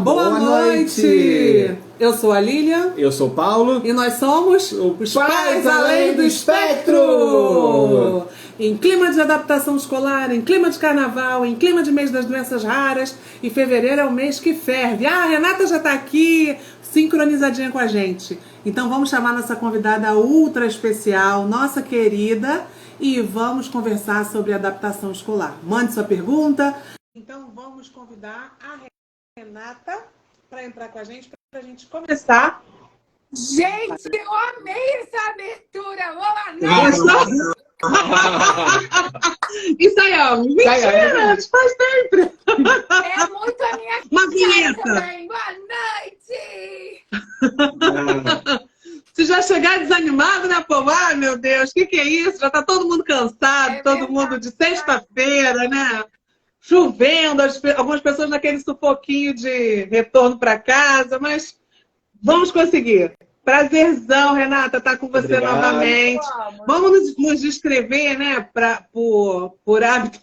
Boa noite! Eu sou a Lília. Eu sou o Paulo. E nós somos os Pais Além do Espectro! Em clima de adaptação escolar, em clima de carnaval, em clima de mês das doenças raras. E fevereiro é o mês que ferve. Ah, a Renata já tá aqui, sincronizadinha com a gente. Então vamos chamar nossa convidada ultra especial, nossa querida, e vamos conversar sobre adaptação escolar. Mande sua pergunta. Então vamos convidar a Renata para entrar com a gente, para a gente começar. Gente, eu amei essa abertura! Boa noite! Isso aí, ó. Mentira, a gente faz sempre. É muito a minha Uma vinheta. também. Boa noite! Se já chegar desanimado, né, povo? Ah, meu Deus, o que é isso? Já tá todo mundo cansado, todo mundo de sexta-feira, né? Chovendo, algumas pessoas naquele sufoquinho de retorno para casa, mas vamos conseguir. Prazerzão, Renata, estar com você novamente. Vamos nos descrever, né, por hábito.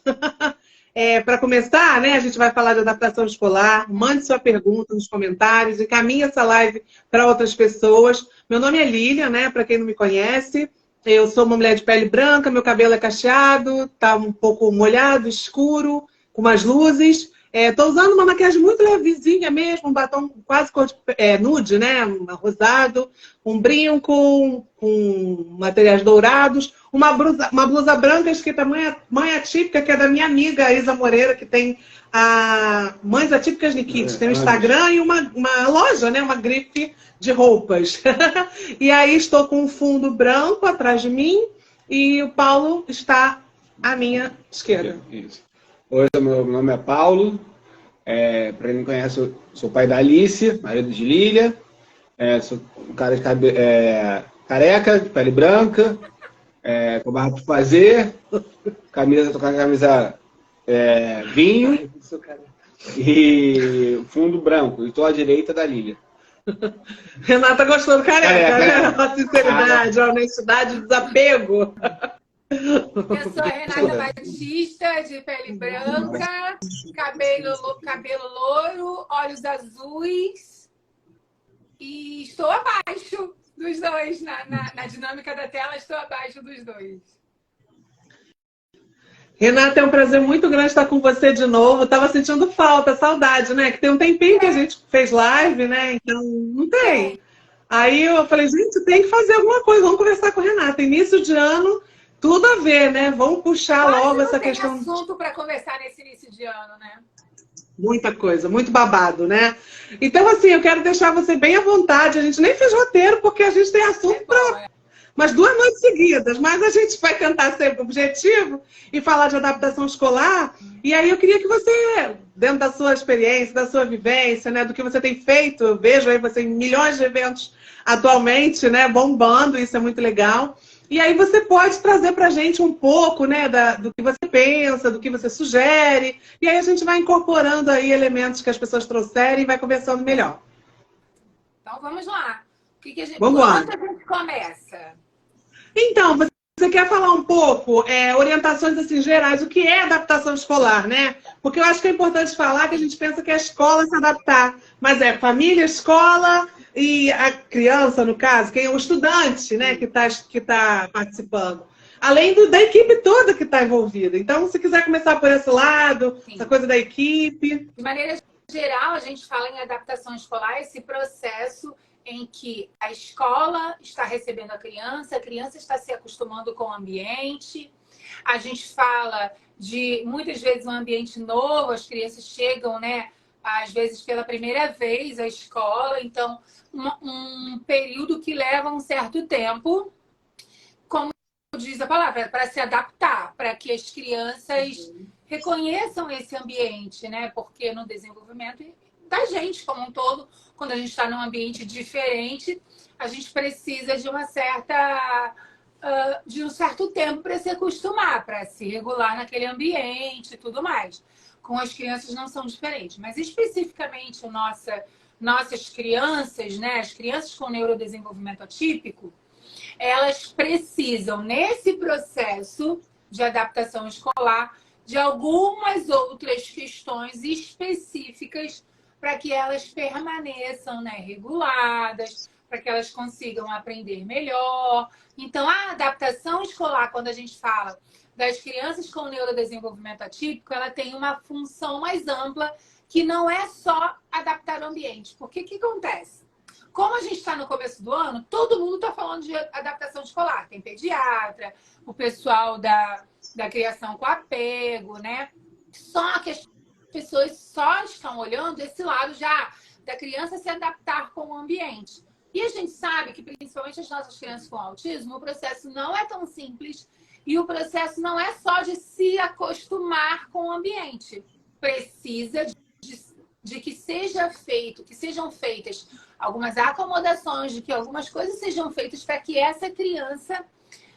Para começar, né, a gente vai falar de adaptação escolar. Mande sua pergunta nos comentários, encaminhe essa live para outras pessoas. Meu nome é Lília, né, para quem não me conhece. Eu sou uma mulher de pele branca, meu cabelo é cacheado, tá um pouco molhado, escuro, com umas luzes. Estou usando uma maquiagem muito levezinha mesmo, um batom quase cor de, nude, né? Rosado, um brinco com materiais dourados, uma blusa branca escrita Mãe Atípica, que é da minha amiga Isa Moreira, que tem a Mães Atípicas Nikits. Tem um Instagram e uma loja, né? Uma grife de roupas. E aí estou com um fundo branco atrás de mim e o Paulo está à minha esquerda. Isso. Oi, meu nome é Paulo. Para quem não conhece, eu sou pai da Alice, marido de Lília. Sou um cara de careca, de pele branca, com barra por fazer, tô com a camisa vinho e fundo branco. E estou à direita da Lília. Renata gostou do careca, né? A sinceridade, a honestidade, o desapego. Eu sou a Renata Batista, de pele branca, cabelo louro, olhos azuis e estou abaixo dos dois. Na dinâmica da tela, estou abaixo dos dois. Renata, é um prazer muito grande estar com você de novo. Estava sentindo falta, saudade, né? Que tem um tempinho que a gente fez live, né? Então, não tem. Aí eu falei, gente, tem que fazer alguma coisa. Vamos conversar com a Renata. Início de ano, tudo a ver, né? Vamos puxar logo essa questão. Tem assunto para conversar nesse início de ano, né? Muita coisa, muito babado, né? Então, assim, eu quero deixar você bem à vontade. A gente nem fez roteiro, porque a gente tem assunto para umas 2 noites seguidas, mas a gente vai cantar sempre o objetivo e falar de adaptação escolar. E aí eu queria que você, dentro da sua experiência, da sua vivência, né, do que você tem feito, eu vejo aí você em milhões de eventos atualmente, né, bombando, isso é muito legal. E aí você pode trazer para a gente um pouco, né, do que você pensa, do que você sugere, e aí a gente vai incorporando aí elementos que as pessoas trouxerem e vai conversando melhor. Então vamos lá. Vamos lá. Onde a gente começa? Então, você quer falar um pouco, orientações assim, gerais, o que é adaptação escolar, né? Porque eu acho que é importante falar que a gente pensa que a escola se adaptar, mas família, escola e a criança, no caso, quem é o estudante, né, que tá participando. Além da equipe toda que está envolvida. Então, se quiser começar por esse lado, sim, essa coisa da equipe. De maneira geral, a gente fala em adaptação escolar, esse processo em que a escola está recebendo a criança está se acostumando com o ambiente. A gente fala de, muitas vezes, um ambiente novo, as crianças chegam, né, às vezes pela primeira vez à escola, então um período que leva um certo tempo, como diz a palavra, para se adaptar, para que as crianças reconheçam esse ambiente, né? Porque no desenvolvimento da gente como um todo, quando a gente está num ambiente diferente, a gente precisa de de um certo tempo para se acostumar, para se regular naquele ambiente e tudo mais. Com as crianças não são diferentes, mas especificamente nossas crianças, né, as crianças com neurodesenvolvimento atípico, elas precisam, nesse processo de adaptação escolar, de algumas outras questões específicas para que elas permaneçam, né, reguladas, para que elas consigam aprender melhor. Então, a adaptação escolar, quando a gente fala das crianças com neurodesenvolvimento atípico, ela tem uma função mais ampla, que não é só adaptar o ambiente. Porque o que acontece? Como a gente está no começo do ano, todo mundo está falando de adaptação escolar. Tem pediatra, o pessoal da criação com apego, né? Só que as pessoas só estão olhando esse lado já da criança se adaptar com o ambiente. E a gente sabe que, principalmente as nossas crianças com autismo, o processo não é tão simples e o processo não é só de se acostumar com o ambiente. Precisa de que seja feito, que sejam feitas algumas acomodações, de que algumas coisas sejam feitas para que essa criança,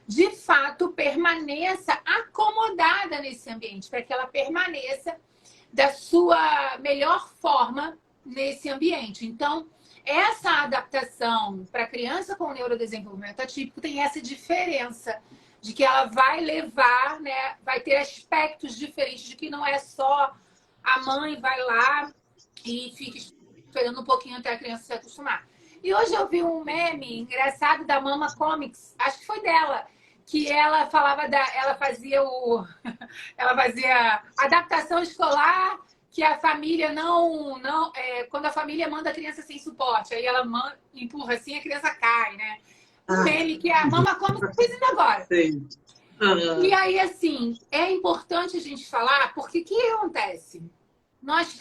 de fato, permaneça acomodada nesse ambiente, para que ela permaneça da sua melhor forma nesse ambiente. Então, essa adaptação para a criança com neurodesenvolvimento atípico tem essa diferença de que ela vai levar, né, vai ter aspectos diferentes, de que não é só a mãe vai lá e fica esperando um pouquinho até a criança se acostumar. E hoje eu vi um meme engraçado da Mama Comics, acho que foi dela, que ela falava ela fazia adaptação escolar, que a família quando a família manda a criança sem suporte, aí ela empurra assim, a criança cai, né? Um meme que a Mama Comics fez ainda agora. Sim. Uhum. E aí, assim, é importante a gente falar, porque o que acontece? Nós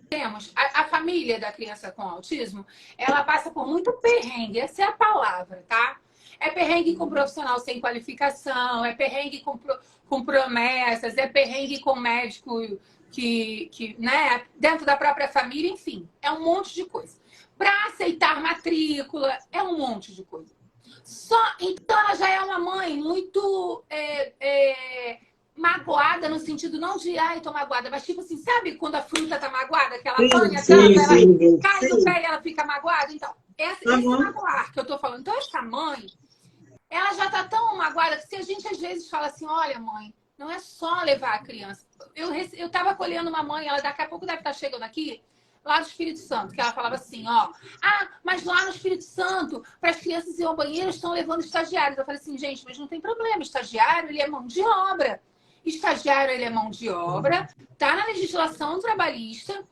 temos a família da criança com autismo, ela passa por muito perrengue, essa é a palavra, tá? É perrengue com profissional sem qualificação, é perrengue com promessas, é perrengue com médico que né, dentro da própria família, enfim, é um monte de coisa. Para aceitar matrícula, é um monte de coisa. Então, ela já é uma mãe muito magoada, no sentido não de, ai, tô magoada, mas tipo assim, sabe quando a fruta tá magoada, que ela apanha tanto, ela cai no pé e ela fica magoada? Então, esse magoar que eu tô falando. Então, essa mãe, ela já tá tão magoada que se a gente às vezes fala assim, olha, mãe, não é só levar a criança. Eu tava acolhendo uma mãe, ela daqui a pouco deve estar chegando aqui, lá do Espírito Santo, que ela falava assim, ó, mas lá no Espírito Santo, para as crianças ir ao banheiro, estão levando estagiários. Eu falei assim, gente, mas não tem problema, estagiário, ele é mão de obra. Estagiário, ele é mão de obra, tá na legislação trabalhista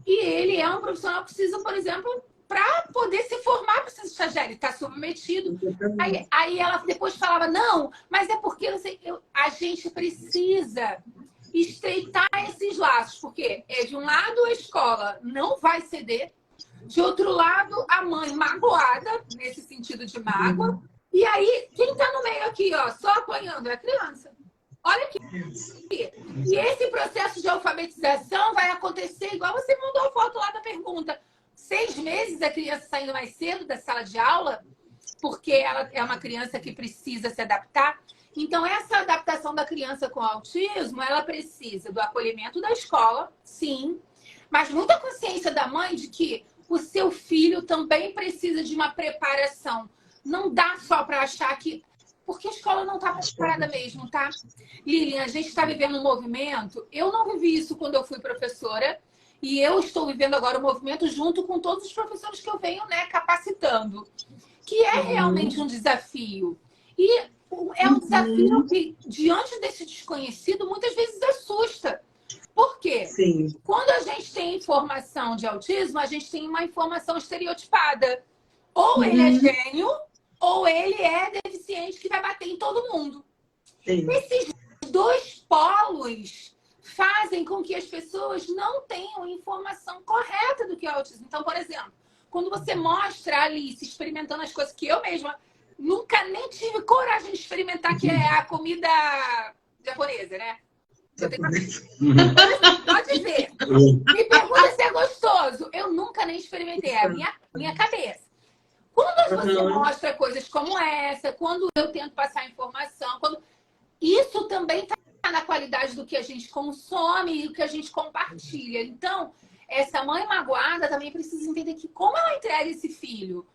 e ele é um profissional que precisa, por exemplo, para poder se formar, precisa de estagiário, ele está submetido. Aí ela depois falava, não, mas é porque a gente precisa estreitar esses laços, porque de um lado a escola não vai ceder, de outro lado a mãe magoada, nesse sentido de mágoa, e aí quem está no meio aqui, ó, só apanhando é a criança. Olha aqui. E esse processo de alfabetização vai acontecer igual você mandou a foto lá da pergunta. 6 meses a criança saindo mais cedo da sala de aula, porque ela é uma criança que precisa se adaptar. Então, essa adaptação da criança com autismo, ela precisa do acolhimento da escola, sim, mas muita consciência da mãe de que o seu filho também precisa de uma preparação. Não dá só para achar que... Porque a escola não está preparada mesmo, tá? Lilian, a gente está vivendo um movimento. Eu não vivi isso quando eu fui professora. E eu estou vivendo agora o movimento junto com todos os professores que eu venho, né, capacitando. Que é realmente um desafio. E é um desafio que, diante desse desconhecido, muitas vezes assusta. Por quê? Sim. Quando a gente tem informação de autismo, a gente tem uma informação estereotipada. Ou ele é gênio, ou ele é deficiente que vai bater em todo mundo. Sim. Esses dois polos fazem com que as pessoas não tenham informação correta do que é autismo. Então, por exemplo, quando você mostra a Alice experimentando as coisas que eu mesma nunca nem tive coragem de experimentar, que é a comida japonesa, né? Pode ver. Me pergunta se é gostoso. Eu nunca nem experimentei. É a minha cabeça. Quando você mostra coisas como essa, quando eu tento passar informação, isso também está na qualidade do que a gente consome e do que a gente compartilha. Então, essa mãe magoada também precisa entender que como ela entrega esse filho?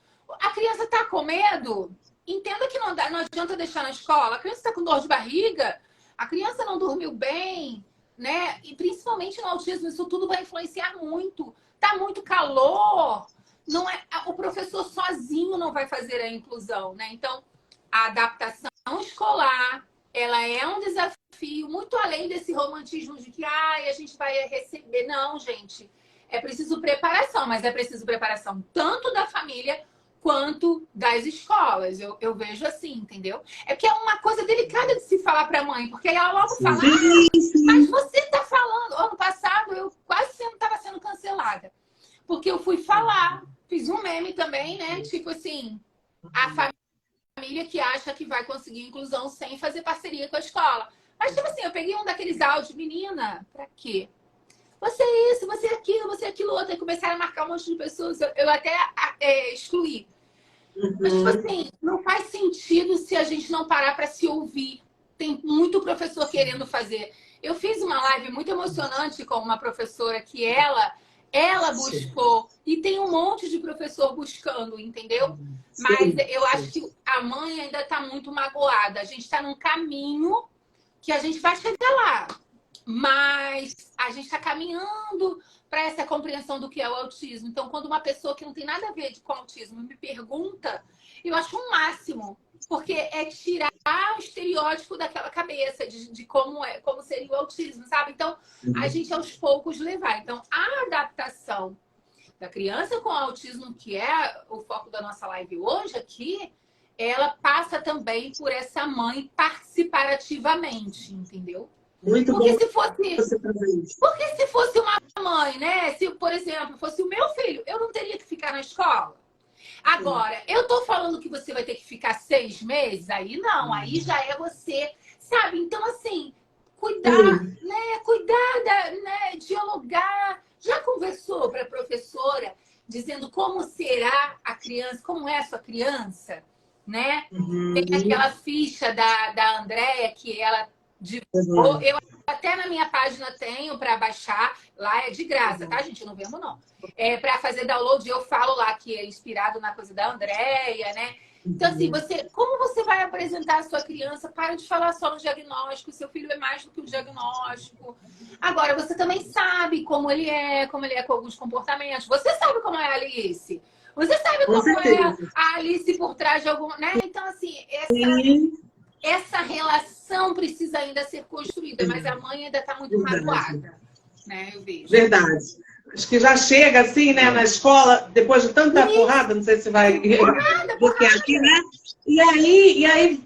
A criança está com medo? Entenda que não adianta deixar na escola. A criança está com dor de barriga, a criança não dormiu bem, né? E principalmente no autismo, isso tudo vai influenciar muito tá muito calor. Não é, o professor sozinho não vai fazer a inclusão, né? Então, a adaptação escolar, ela é um desafio muito além desse romantismo de que a gente vai receber. Não, gente. É preciso preparação, mas é preciso preparação tanto da família quanto das escolas. Eu vejo assim, entendeu? É que é uma coisa delicada de se falar para a mãe, porque aí ela logo fala, mas você está falando. Ano passado, eu quase estava sendo cancelada. Porque eu fui falar, fiz um meme também, né? Tipo assim, a família que acha que vai conseguir inclusão sem fazer parceria com a escola. Mas, tipo assim, eu peguei um daqueles áudios, menina, pra quê? Você é isso, você é aquilo outro. Aí começaram a marcar um monte de pessoas, eu até excluí. Mas, tipo assim, não faz sentido se a gente não parar para se ouvir. Tem muito professor querendo fazer. Eu fiz uma live muito emocionante com uma professora que ela buscou. E tem um monte de professor buscando, entendeu? Mas eu acho que a mãe ainda está muito magoada. A gente está num caminho que a gente vai chegar lá. Mas a gente está caminhando para essa compreensão do que é o autismo. Então, quando uma pessoa que não tem nada a ver com autismo me pergunta, eu acho um máximo. Porque é tirar o estereótipo daquela cabeça de como seria o autismo, sabe? Então, a gente aos poucos levar. Então, a adaptação da criança com autismo, que é o foco da nossa live hoje aqui, ela passa também por essa mãe participar ativamente, entendeu? Muito porque bom se fosse, você fazer isso. porque se fosse uma mãe, né? Se, por exemplo, fosse o meu filho, eu não teria que ficar na escola. Agora, eu tô falando que você vai ter que ficar 6 meses? Aí não, aí já é você, sabe? Então, assim, cuidar, né? Cuidar, né? Dialogar. Já conversou para a professora dizendo como será a criança, como é a sua criança, né? Tem aquela ficha da Andréia que ela divulgou. Eu até na minha página tenho para baixar. Lá é de graça, tá, gente? Não vemos, não. É para fazer download, eu falo lá que é inspirado na coisa da Andréia, né? Então, assim, como você vai apresentar a sua criança? Para de falar só no diagnóstico. Seu filho é mais do que o diagnóstico. Agora, você também sabe como ele é com alguns comportamentos. Você sabe como é a Alice. Você sabe como é a Alice por trás de algum... né? Então, assim, essa relação precisa ainda ser construída, mas a mãe ainda está muito magoada, né? Eu vejo. Verdade. Acho que já chega assim, né, na escola, depois de tanta porrada, não sei se vai bloquear aqui, né? E aí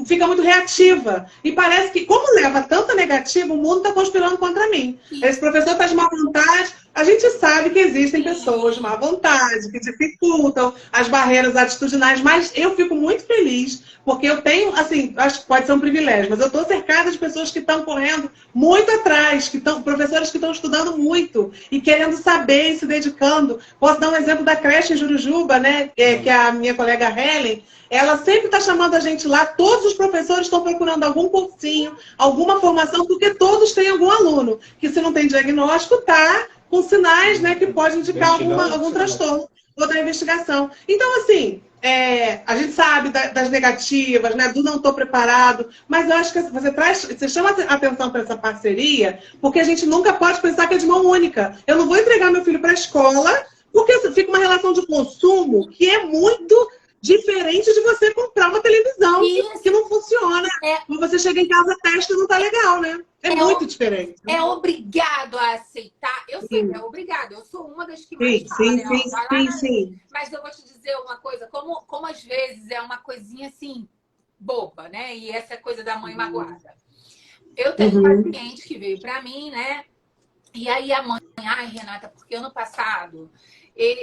fica muito reativa. E parece que, como leva tanta negativa, o mundo está conspirando contra mim. Esse professor está de má vontade. A gente sabe que existem pessoas de má vontade, que dificultam as barreiras atitudinais, mas eu fico muito feliz, porque eu tenho, assim, acho que pode ser um privilégio, mas eu estou cercada de pessoas que estão correndo muito atrás, professores que estão estudando muito e querendo saber e se dedicando. Posso dar um exemplo da creche Jurujuba, né, que é a minha colega Helen. Ela sempre está chamando a gente lá, todos os professores estão procurando algum cursinho, alguma formação, porque todos têm algum aluno, que se não tem diagnóstico, está com sinais, né, que pode indicar algum transtorno, outra investigação. Então, assim, a gente sabe das negativas, né, do não estou preparado, mas eu acho que você chama atenção para essa parceria, porque a gente nunca pode pensar que é de mão única. Eu não vou entregar meu filho para a escola, porque fica uma relação de consumo que é muito diferente de você comprar uma televisão que não funciona. Quando você chega em casa, testa e não tá legal, né? É muito diferente. É obrigado a aceitar. Eu sei, é obrigado. Eu sou uma das que mais fala, sim. Mas eu vou te dizer uma coisa, como às vezes é uma coisinha assim, boba, né? E essa coisa da mãe magoada. Eu tenho um paciente que veio pra mim, né? E aí a mãe, ai, Renata, porque ano passado...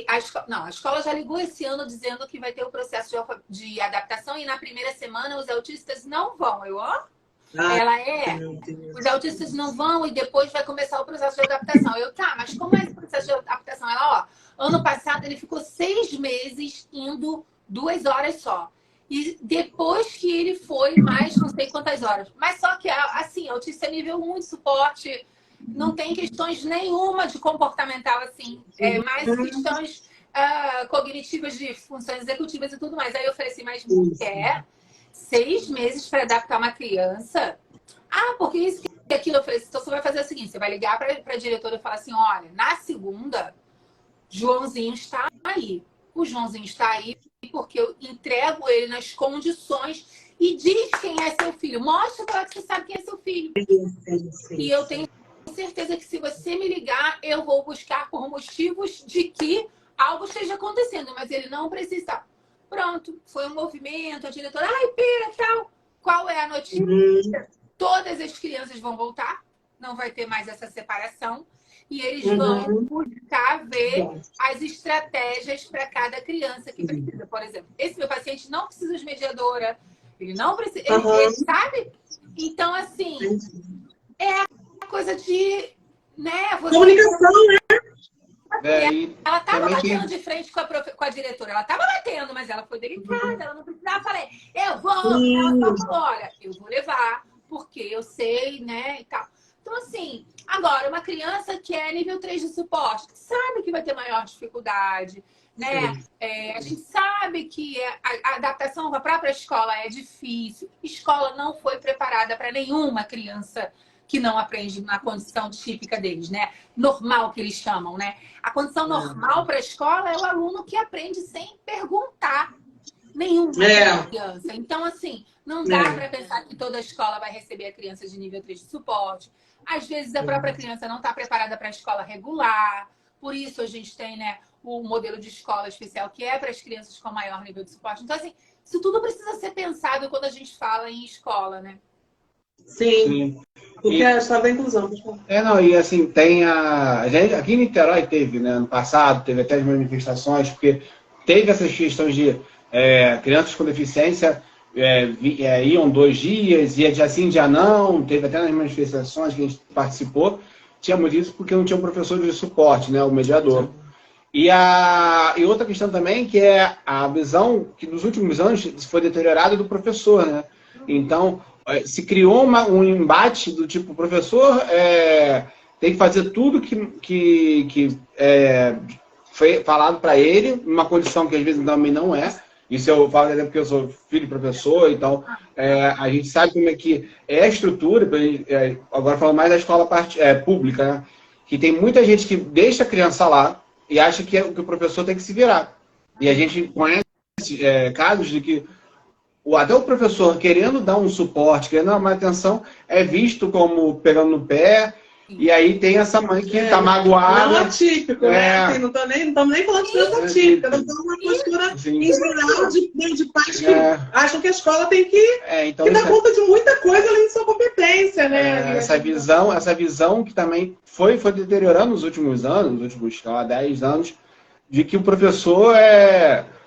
a escola já ligou esse ano dizendo que vai ter o processo de adaptação e na primeira semana os autistas não vão. Os autistas não vão e depois vai começar o processo de adaptação. Mas como é esse processo de adaptação? Ela, ano passado ele ficou 6 meses indo 2 horas só. E depois que ele foi mais não sei quantas horas. Mas só que, assim, autista é nível 1 de suporte... Não tem questões nenhuma de comportamental, assim. Mais questões cognitivas de funções executivas e tudo mais. Aí eu falei assim, mas mulher, 6 meses para adaptar uma criança? Porque isso e aquilo. Eu falei assim, então você vai fazer o seguinte, você vai ligar para a diretora e falar assim, olha, na segunda, Joãozinho está aí. O Joãozinho está aí porque eu entrego ele nas condições e diz quem é seu filho. Mostra para ela que você sabe quem é seu filho. E eu tenho certeza que se você me ligar, eu vou buscar por motivos de que algo esteja acontecendo, mas ele não precisa. Pronto, foi um movimento, a diretora, ai, pera, tal. Qual é a notícia? Todas as crianças vão voltar, não vai ter mais essa separação. E eles vão buscar ver as estratégias para cada criança que precisa. Por exemplo, esse meu paciente não precisa de mediadora, ele não precisa, ele sabe? Então, assim, é a coisa de, né? Comunicação, né? Ela estava batendo de frente com a diretora, ela estava batendo, mas ela foi delicada, ela não precisava. Eu falei, eu vou. Ela só falou, olha, eu vou levar, porque eu sei, né, e tal. Então, assim, agora, uma criança que é nível 3 de suporte, sabe que vai ter maior dificuldade, né? A gente sabe que a adaptação à própria escola é difícil. Escola não foi preparada para nenhuma criança que não aprende na condição típica deles, né? Normal, que eles chamam, né? A condição normal para a escola é o aluno que aprende sem perguntar nenhuma criança. Então, assim, não dá para pensar que toda escola vai receber a criança de nível 3 de suporte. Às vezes, a própria criança não está preparada para a escola regular. Por isso, a gente tem, né, o modelo de escola especial, que é para as crianças com maior nível de suporte. Então, assim, isso tudo precisa ser pensado quando a gente fala em escola, né? Sim. Porque a história da inclusão. E assim, tem a gente aqui em Niterói teve, né, ano passado, teve até as manifestações, porque teve essas questões de crianças com deficiência iam 2 dias, ia dia sim, dia não, teve até nas manifestações que a gente participou, tinha muito isso porque não tinha um professor de suporte, né, o mediador. E outra questão também, que é a visão que nos últimos anos foi deteriorada do professor, né? Então, se criou um embate do tipo, o professor tem que fazer tudo que foi falado para ele, numa condição que às vezes também não é. Isso eu falo porque eu sou filho de professor, então a gente sabe como é que é a estrutura, agora falando mais da escola pública, né? Que tem muita gente que deixa a criança lá e acha que o professor tem que se virar. E a gente conhece casos de que até o professor querendo dar um suporte, querendo dar uma atenção, é visto como pegando no pé. E aí tem essa mãe que está magoada. Não atípico, né? Assim, não estamos nem falando de criança atípica, estamos falando uma postura em geral de pais que acham que a escola tem que dar conta de muita coisa além de sua competência, né? Essa visão que também foi deteriorando nos últimos anos, nos últimos 10 anos, de que o professor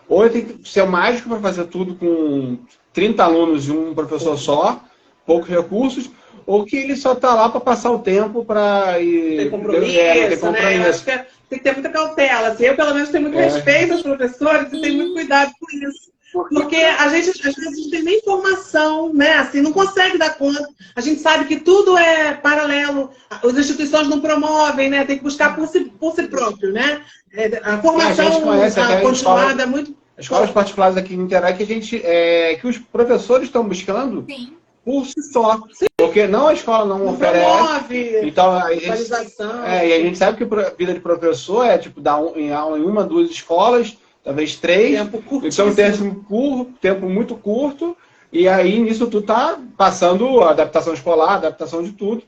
ou ele tem que ser o mágico para fazer tudo com 30 alunos e um professor só, poucos recursos, ou que ele só está lá para passar o tempo para ter compromisso, né? Eu acho que tem que ter muita cautela. Assim, eu, pelo menos, tenho muito respeito aos professores e tenho muito cuidado com isso. Porque a gente, às vezes, não tem nem informação, né? Assim, não consegue dar conta. A gente sabe que tudo é paralelo. As instituições não promovem, né? Tem que buscar por si próprio, né? A formação continuada é muito... Escolas particulares aqui em Niterói que os professores estão buscando por si só. Porque a escola não oferece. Promove, então, e a gente sabe que a vida de professor é tipo dar aula em 1, 2 escolas, talvez 3. Então, tempo muito curto. E aí, nisso tudo tá passando a adaptação escolar, adaptação de tudo.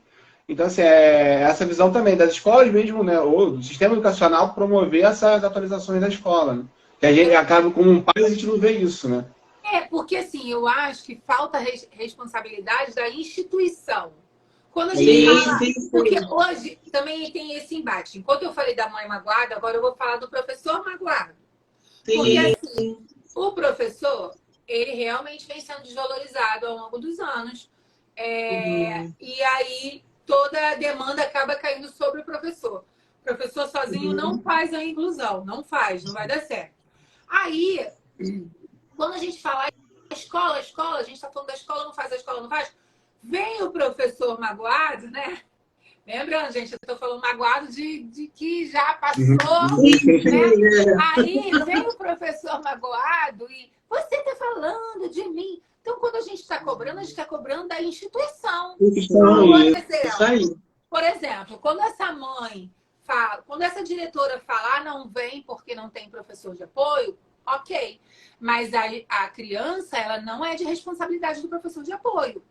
Então, assim, essa visão também das escolas mesmo, né? Ou do sistema educacional promover essas atualizações da escola, né? Que a gente acaba, como um pai, a gente não vê isso, né? Porque assim, eu acho que falta responsabilidade da instituição. Quando a gente fala... Porque hoje também tem esse embate. Enquanto eu falei da mãe magoada, agora eu vou falar do professor magoado. Porque assim, o professor, ele realmente vem sendo desvalorizado ao longo dos anos. E aí, toda a demanda acaba caindo sobre o professor. O professor sozinho não faz a inclusão. Não vai dar certo. Aí, quando a gente fala escola, a gente está falando da escola, a escola não faz. Vem o professor magoado, né? Lembrando, gente, eu estou falando magoado de que já passou, né? Aí vem o professor magoado e você está falando de mim. Então, quando a gente está cobrando, a gente está cobrando da instituição. Por exemplo, quando essa mãe fala, quando essa diretora falar não vem porque não tem professor de apoio, ok. Mas a criança, ela não é de responsabilidade do professor de apoio.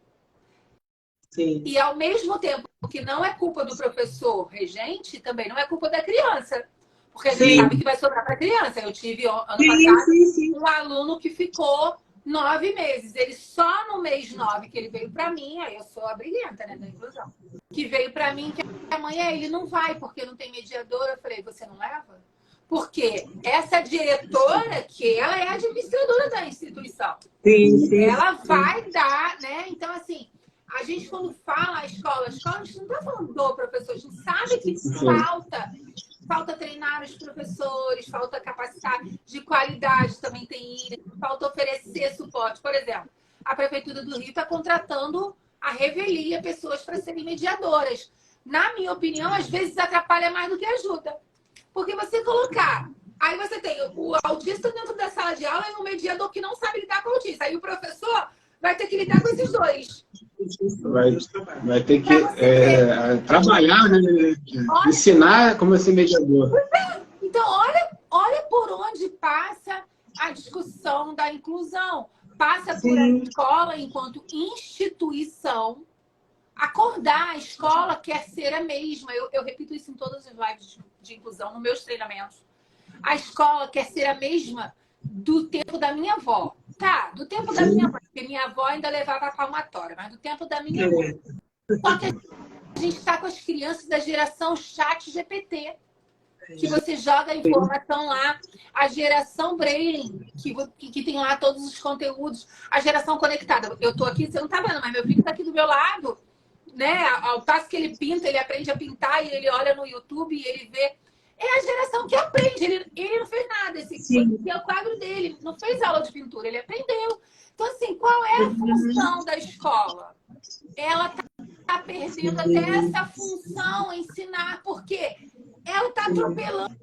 Sim. E ao mesmo tempo que não é culpa do professor regente, também não é culpa da criança. Porque a gente sabe que vai sobrar para a criança. Eu tive ano passado um aluno que ficou 9 meses. Ele só no mês 9 que ele veio para mim, aí eu sou a briguenta, né, da inclusão, que veio para mim que amanhã ele não vai porque não tem mediadora. Eu falei, você não leva? Porque essa diretora, que ela é administradora da instituição, ela vai dar, né? Então, assim, a gente quando fala a escola, a gente não está falando do professor, a gente sabe que falta treinar os professores, falta capacitar de qualidade, também tem isso, falta oferecer suporte. Por exemplo, a Prefeitura do Rio está contratando a revelia pessoas para serem mediadoras. Na minha opinião, às vezes atrapalha mais do que ajuda. Porque você colocar... Aí você tem o autista dentro da sala de aula e um mediador que não sabe lidar com o autista. Aí o professor vai ter que lidar com esses dois. Vai ter que trabalhar, né? Ensinar como ser mediador. Então, olha por onde passa a discussão da inclusão. Passa por a escola enquanto instituição. Acordar, a escola quer ser a mesma. Eu repito isso em todas as lives de inclusão, nos meus treinamentos. A escola quer ser a mesma do tempo da minha avó. Tá, do tempo da minha avó, porque minha avó ainda levava a palmatória, mas do tempo da minha avó. Só que a gente está com as crianças da geração chat GPT, que você joga a informação lá, a geração Braille, que tem lá todos os conteúdos, a geração conectada. Eu tô aqui, você não tá vendo, mas meu filho está aqui do meu lado, né? Ao passo que ele pinta, ele aprende a pintar e ele olha no YouTube e ele vê. É a geração que aprende. Ele não fez nada. Esse é o quadro dele. Não fez aula de pintura, ele aprendeu. Então, assim, qual é a função da escola? Ela está perdendo até essa função, ensinar, porque ela está atropelando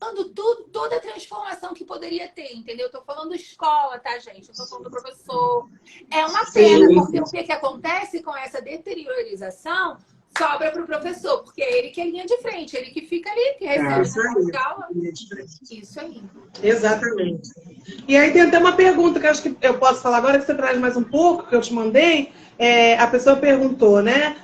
toda a transformação que poderia ter, entendeu? Eu estou falando escola, tá, gente? Eu estou falando do professor. É uma pena, porque o que acontece com essa deteriorização sobra para o professor, porque é ele que é linha de frente, ele que fica ali, que recebe na aula. Isso aí. Exatamente. E aí tem até uma pergunta que eu acho que eu posso falar agora, que você traz mais um pouco, que eu te mandei. A pessoa perguntou, né?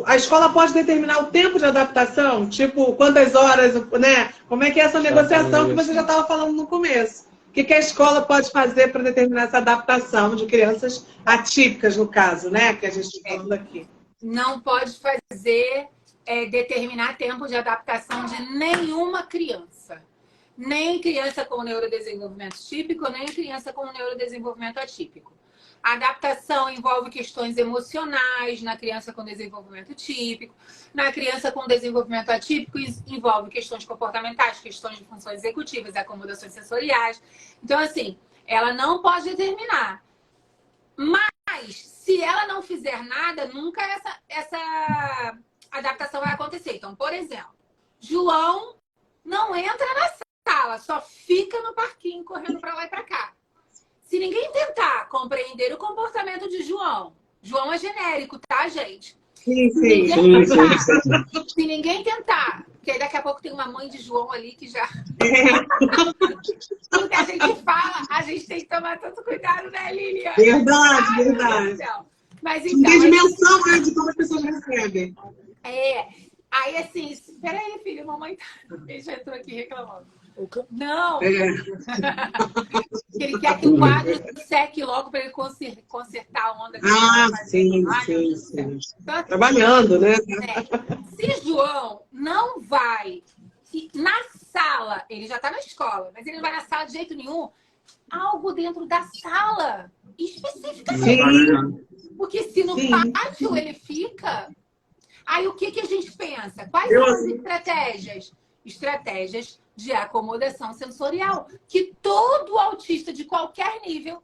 A escola pode determinar o tempo de adaptação? Tipo, quantas horas, né? Como é que é essa negociação que você já estava falando no começo? O que a escola pode fazer para determinar essa adaptação de crianças atípicas, no caso, né? Que a gente está falando aqui. Não pode determinar tempo de adaptação de nenhuma criança. Nem criança com neurodesenvolvimento típico, nem criança com neurodesenvolvimento atípico. A adaptação envolve questões emocionais na criança com desenvolvimento típico. Na criança com desenvolvimento atípico, envolve questões comportamentais, questões de funções executivas, acomodações sensoriais. Então, assim, ela não pode determinar. Mas, se ela não fizer nada, nunca essa adaptação vai acontecer. Então, por exemplo, João não entra na sala, só fica no parquinho correndo para lá e para cá. Se ninguém tentar compreender o comportamento de João é genérico, tá, gente? Sim. Se ninguém tentar, porque aí daqui a pouco tem uma mãe de João ali que já... Tudo que a gente fala, a gente tem que tomar tanto cuidado, né, Lilian? Verdade. Mas então... Não tem dimensão, né, de como as pessoas recebem. Aí assim, espera aí, filho, mamãe ele já entrou aqui reclamando. Não! Ele quer que o quadro seque logo para ele consertar a onda. Sim. Então, assim, trabalhando, né? Se João não vai na sala, ele já está na escola, mas ele não vai na sala de jeito nenhum, algo dentro da sala, especificamente. Porque se no pátio ele fica... Aí o que a gente pensa? Quais são as estratégias? Estratégias de acomodação sensorial, que todo autista de qualquer nível,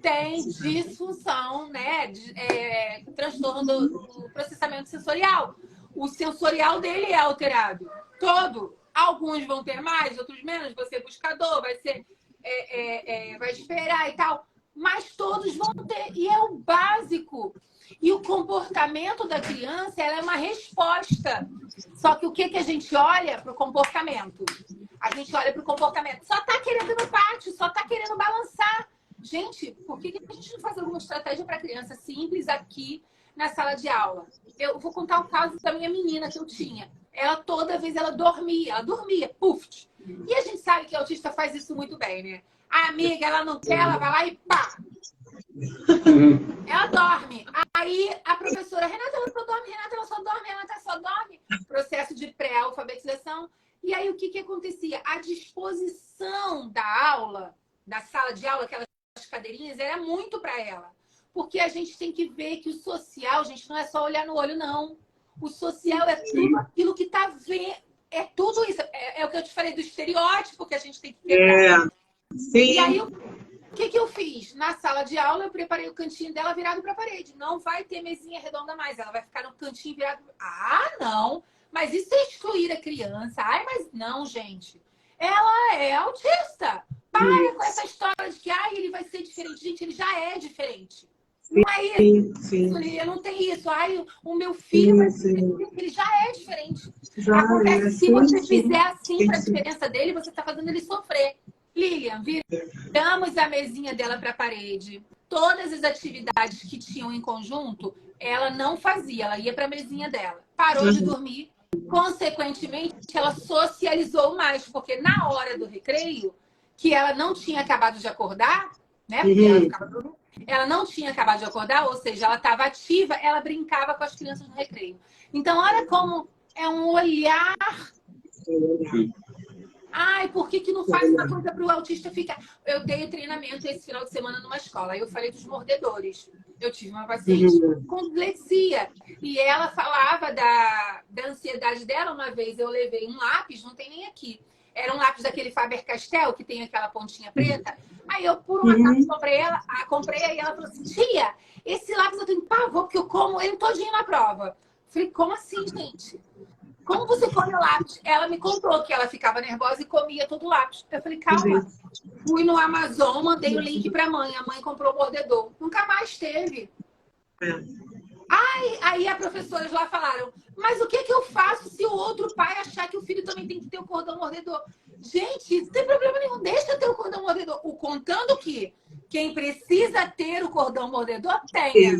tem disfunção, né? Transtorno do processamento sensorial. O sensorial dele é alterado. Alguns vão ter mais, outros menos. Você é buscador, vai esperar e tal. Mas todos vão ter. E é o básico. E o comportamento da criança, ela é uma resposta. Só que o que a gente olha para o comportamento? A gente olha para o comportamento. Só está querendo ir no pátio, só está querendo balançar. Gente, por que a gente não faz alguma estratégia para criança simples aqui na sala de aula? Eu vou contar o caso da minha menina que eu tinha. Ela toda vez ela dormia, puf. E a gente sabe que a autista faz isso muito bem, né? A amiga, ela não quer, ela vai lá e pá! Ela dorme. Aí a professora, Renata, ela só dorme, Renata só dorme. Processo de pré-alfabetização. E aí o que acontecia? A disposição da aula, da sala de aula, aquelas cadeirinhas, era muito para ela. Porque a gente tem que ver que o social, gente, não é só olhar no olho, não. O social é tudo aquilo que tá vendo. É tudo isso. É o que eu te falei do estereótipo que a gente tem que quebrar. Sim. E aí, o que eu fiz? Na sala de aula, eu preparei o cantinho dela virado para a parede. Não vai ter mesinha redonda mais. Ela vai ficar no cantinho virado. Ah, não! Mas isso é excluir a criança. Ai, mas não, gente. Ela é autista. Para com essa história de que ele vai ser diferente. Gente, ele já é diferente. Não é isso. Sim. Não tem isso. Ai, o meu filho vai ser diferente. Ele já é diferente. Acontece, se você fizer assim para a diferença dele, você está fazendo ele sofrer. Lilian, viramos a mesinha dela para a parede. Todas as atividades que tinham em conjunto, ela não fazia. Ela ia para a mesinha dela. Parou de dormir. Consequentemente, ela socializou mais. Porque na hora do recreio, que ela não tinha acabado de acordar, né? Porque ela não tinha acabado de acordar, ou seja, ela estava ativa, ela brincava com as crianças no recreio. Então, olha como é um olhar. Ai, por que não faz uma coisa para o autista ficar? Eu dei treinamento esse final de semana numa escola. Aí eu falei dos mordedores. Eu tive uma paciente com dislexia. E ela falava da ansiedade dela. Uma vez eu levei um lápis, não tem nem aqui. Era um lápis daquele Faber-Castell, que tem aquela pontinha preta. Aí eu, por um acaso, comprei. Aí ela falou assim, tia, esse lápis eu tenho pavor, porque eu como ele todinho na prova. Eu falei, como assim, gente? Como você come o lápis? Ela me contou que ela ficava nervosa e comia todo o lápis. Eu falei, calma. Fui no Amazon, mandei o link pra mãe. A mãe comprou o mordedor. Nunca mais teve. Aí as professoras lá falaram, mas o que eu faço se o outro pai achar que o filho também tem que ter o cordão mordedor? Gente, não tem problema nenhum. Deixa ter o cordão mordedor. Contando que quem precisa ter o cordão mordedor tenha.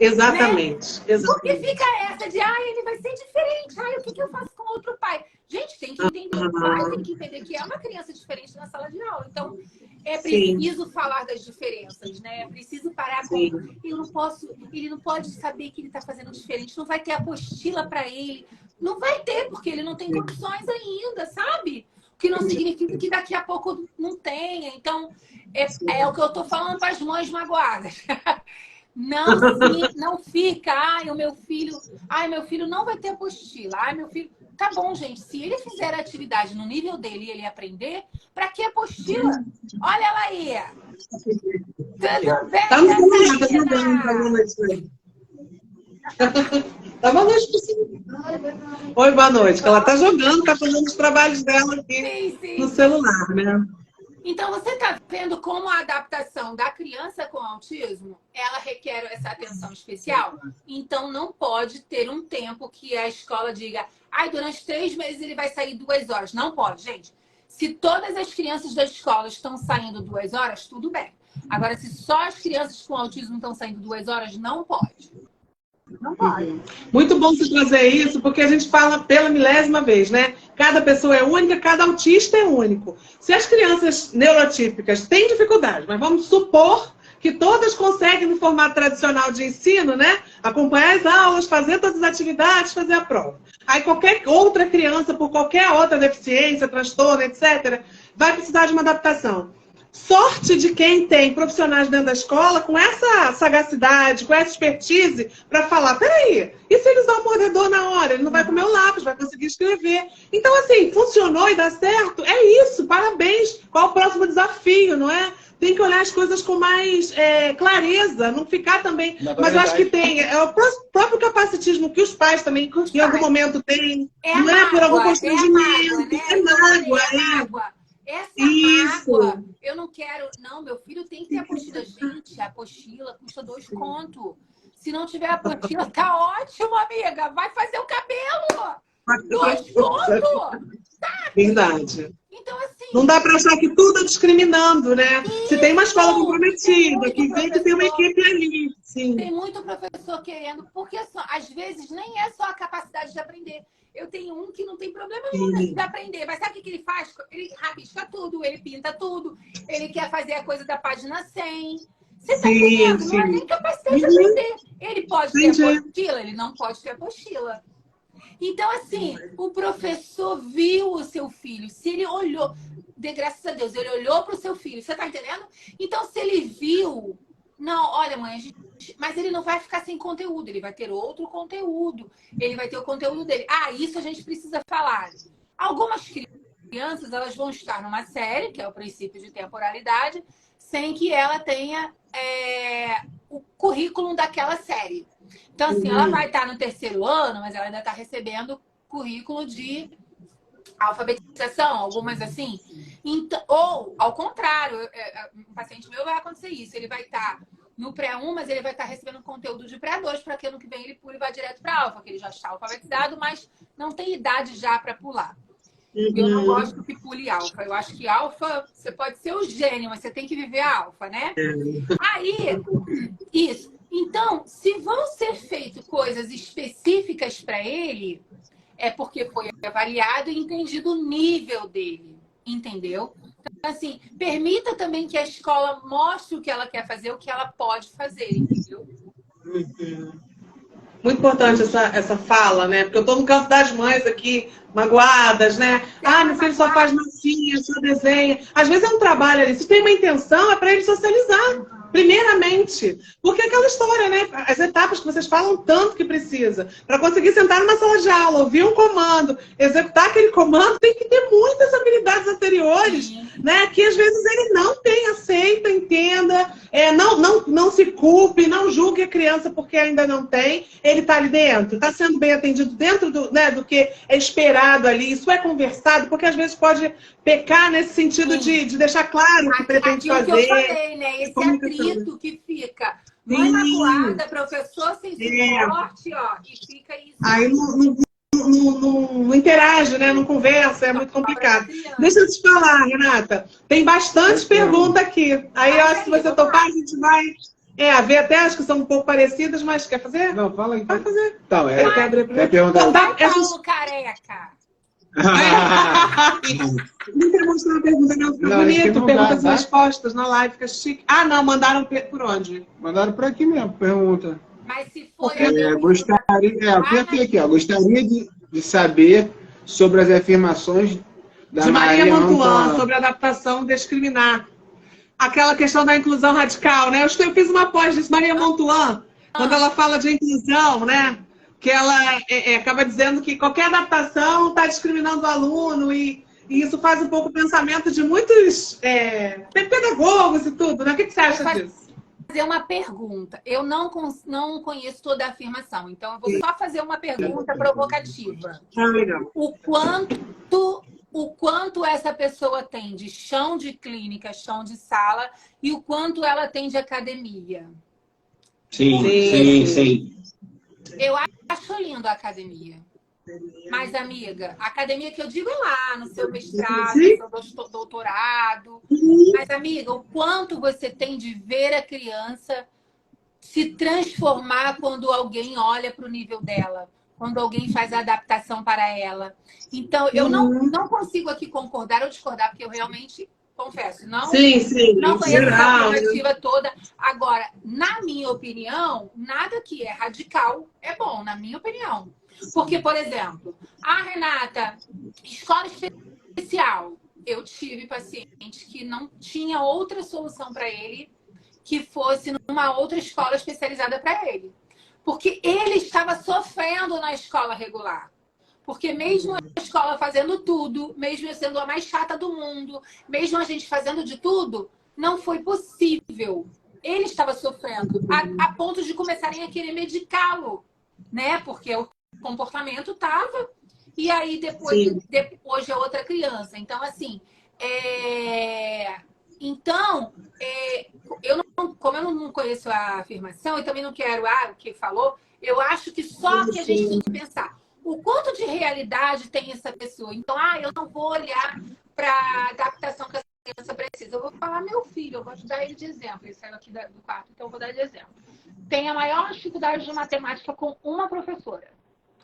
Exatamente. Né? Porque fica essa de, ele vai ser diferente. O que eu faço com outro pai? Gente, tem que entender o pai, tem que entender que é uma criança diferente na sala de aula. Então, é preciso falar das diferenças, né? É preciso parar com... Ele não pode saber que ele está fazendo diferente. Não vai ter apostila para ele. Não vai ter, porque ele não tem condições ainda, sabe? O que não significa que daqui a pouco não tenha. Então, é o que eu estou falando para as mães magoadas. Não fica, o meu filho não vai ter apostila. Meu filho... Tá bom, gente. Se ele fizer a atividade no nível dele e ele aprender, para que apostila? Olha ela aí. Tudo bem? Tá boa noite. Tá boa noite, Oi, boa noite. Que ela tá jogando, tá fazendo os trabalhos dela aqui no celular, né? Então, você está vendo como a adaptação da criança com autismo, ela requer essa atenção especial? Então, não pode ter um tempo que a escola diga, durante 3 meses ele vai sair 2 horas. Não pode, gente. Se todas as crianças da escola estão saindo 2 horas, tudo bem. Agora, se só as crianças com autismo estão saindo 2 horas, não pode. Não pode. Muito bom você trazer isso, porque a gente fala pela milésima vez, né? Cada pessoa é única, cada autista é único. Se as crianças neurotípicas têm dificuldade, mas vamos supor que todas conseguem no formato tradicional de ensino, né? Acompanhar as aulas, fazer todas as atividades, fazer a prova. Aí qualquer outra criança, por qualquer outra deficiência, transtorno, etc., vai precisar de uma adaptação. Sorte de quem tem profissionais dentro da escola com essa sagacidade, com essa expertise para falar, peraí, e se ele usar o mordedor na hora? Ele não vai comer o lápis, vai conseguir escrever. Então, assim, funcionou e dá certo? É isso, parabéns. Qual o próximo desafio, não é? Tem que olhar as coisas com mais clareza, não ficar também... Mas eu acho que tem, é o próprio capacitismo que os pais também, em algum momento, têm. Não é por algum constrangimento, é mágoa. Essa mágoa, eu não quero... Não, meu filho tem que ter apostila. Gente, a apostila custa 2 conto. Se não tiver apostila, tá ótimo, amiga. Vai fazer o cabelo. 2 pontos. Verdade. Então, assim... Não dá para achar que tudo é discriminando, né? Se tem uma escola comprometida, que vê que tem uma equipe ali. Sim. Tem muito professor querendo, porque às vezes nem é só a capacidade de aprender. Eu tenho um que não tem problema nenhum de aprender, mas sabe o que ele faz? Ele rabisca tudo, ele pinta tudo, ele quer fazer a coisa da página 100. Você tá entendendo? Não é nem capacidade de aprender. Ele pode ter apostila, ele não pode ter apostila. Então, assim, o professor viu o seu filho, se ele olhou, graças a Deus, ele olhou para o seu filho, você tá entendendo? Então, se ele viu, não, olha, mãe, mas ele não vai ficar sem conteúdo, ele vai ter outro conteúdo, ele vai ter o conteúdo dele. Ah, isso a gente precisa falar. Algumas crianças, elas vão estar numa série, que é o princípio de temporalidade, sem que ela tenha o currículo daquela série. Então, assim, ela vai estar no 3º ano, mas ela ainda está recebendo currículo de alfabetização, algumas assim. Então, ou, ao contrário, um paciente meu vai acontecer isso. Ele vai estar no pré-1, mas ele vai estar recebendo conteúdo de pré-2, para que ano que vem ele pule e vá direto para alfa, que ele já está alfabetizado, mas não tem idade já para pular. Eu não gosto que pule alfa. Eu acho que alfa, você pode ser o gênio, mas você tem que viver a alfa, né? Aí, isso. Então, se vão ser feitas coisas específicas para ele, é porque foi avaliado e entendido o nível dele, entendeu? Então, assim, permita também que a escola mostre o que ela quer fazer, o que ela pode fazer, entendeu? Muito importante essa fala, né? Porque eu estou no canto das mães aqui, magoadas, né? Ah, meu filho só faz massinha, só desenha. Às vezes é um trabalho ali. Se tem uma intenção, é para ele socializar. Primeiramente. Porque aquela história, né? As etapas que vocês falam tanto que precisa. Para conseguir sentar numa sala de aula, ouvir um comando, executar aquele comando, tem que ter muitas habilidades anteriores, né? Que às vezes ele não tem, aceita, entenda, não se culpe, não julgue a criança porque ainda não tem. Ele está ali dentro, está sendo bem atendido dentro do que é esperado ali. Isso é conversado, porque às vezes pode pecar nesse sentido de deixar claro o que pretende fazer. Que eu falei, né? Esse atrito que fica mãe magoada, professor sem suporte, ó, e fica isso. Aí não interage, né? Não conversa, é muito complicado. Deixa eu te falar, Renata. Tem bastante pergunta aqui. Aí eu acho que se você topar, a gente vai ver até, acho que são um pouco parecidas, mas quer fazer? Não, fala aí. Vai fazer. Então, quer perguntar. Paulo careca. Não quer mostrar a pergunta, não. Fica bonito. Perguntas e respostas na live, fica chique. Ah, não, mandaram por onde? Mandaram por aqui mesmo, pergunta. Mas se for... Apertei aqui, ó. Gostaria de saber sobre as afirmações da de Maria Mantuan, sobre adaptação discriminar. Aquela questão da inclusão radical, né? Eu fiz uma pós disso, Maria Mantuan, quando ela fala de inclusão, né? Que ela acaba dizendo que qualquer adaptação está discriminando o aluno e isso faz um pouco o pensamento de muitos pedagogos e tudo, né? O que você acha disso? Fazer uma pergunta. Eu não conheço toda a afirmação, então eu vou só fazer uma pergunta provocativa. Legal. O quanto essa pessoa tem de chão de clínica, chão de sala e o quanto ela tem de academia? Sim. Eu acho lindo a academia. Mas, amiga, a academia que eu digo é lá, no seu mestrado, no seu doutorado. Mas, amiga, o quanto você tem de ver a criança se transformar quando alguém olha para o nível dela, quando alguém faz a adaptação para ela. Então, eu não consigo aqui concordar ou discordar, porque eu realmente... Confesso, não conheço a alternativa toda. Agora, na minha opinião, nada que é radical é bom, na minha opinião. Porque, por exemplo, a Renata, escola especial, eu tive paciente que não tinha outra solução para ele que fosse numa outra escola especializada para ele. Porque ele estava sofrendo na escola regular. Porque mesmo a escola fazendo tudo, mesmo eu sendo a mais chata do mundo, mesmo a gente fazendo de tudo, não foi possível. Ele estava sofrendo a ponto de começarem a querer medicá-lo, né? Porque o comportamento estava, e aí depois é outra criança. Então, assim, eu não, como eu não conheço a afirmação e também não quero o que falou. Eu acho que só que a gente tem que pensar o quanto de realidade tem essa pessoa. Então, eu não vou olhar para a adaptação que essa criança precisa. Eu vou falar meu filho, eu vou dar ele de exemplo. Ele saiu aqui do quarto, então eu vou dar de exemplo. Tem a maior dificuldade de matemática com uma professora.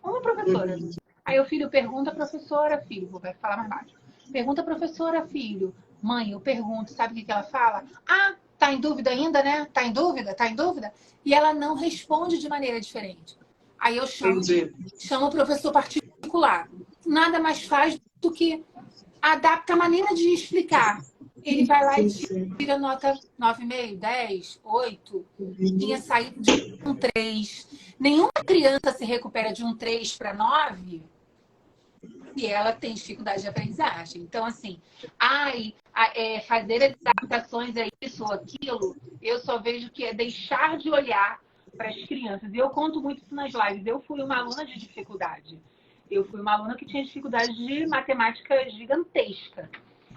Uma professora. Aí o filho pergunta a professora, filho, vou falar mais baixo. Pergunta a professora, filho. Mãe, eu pergunto, sabe o que ela fala? Tá em dúvida ainda, né? Tá em dúvida? Tá em dúvida? E ela não responde de maneira diferente. Aí eu chamo o professor particular. Nada mais faz do que adapta a maneira de explicar. Ele vai lá e tira nota 9,5, 10, 8. Tinha saído de um 3. Nenhuma criança se recupera de um 3 para 9 e ela tem dificuldade de aprendizagem. Então, assim, fazer adaptações a isso ou aquilo, eu só vejo que é deixar de olhar para as crianças. E eu conto muito isso nas lives. Eu fui uma aluna de dificuldade. Eu fui uma aluna que tinha dificuldade de matemática gigantesca.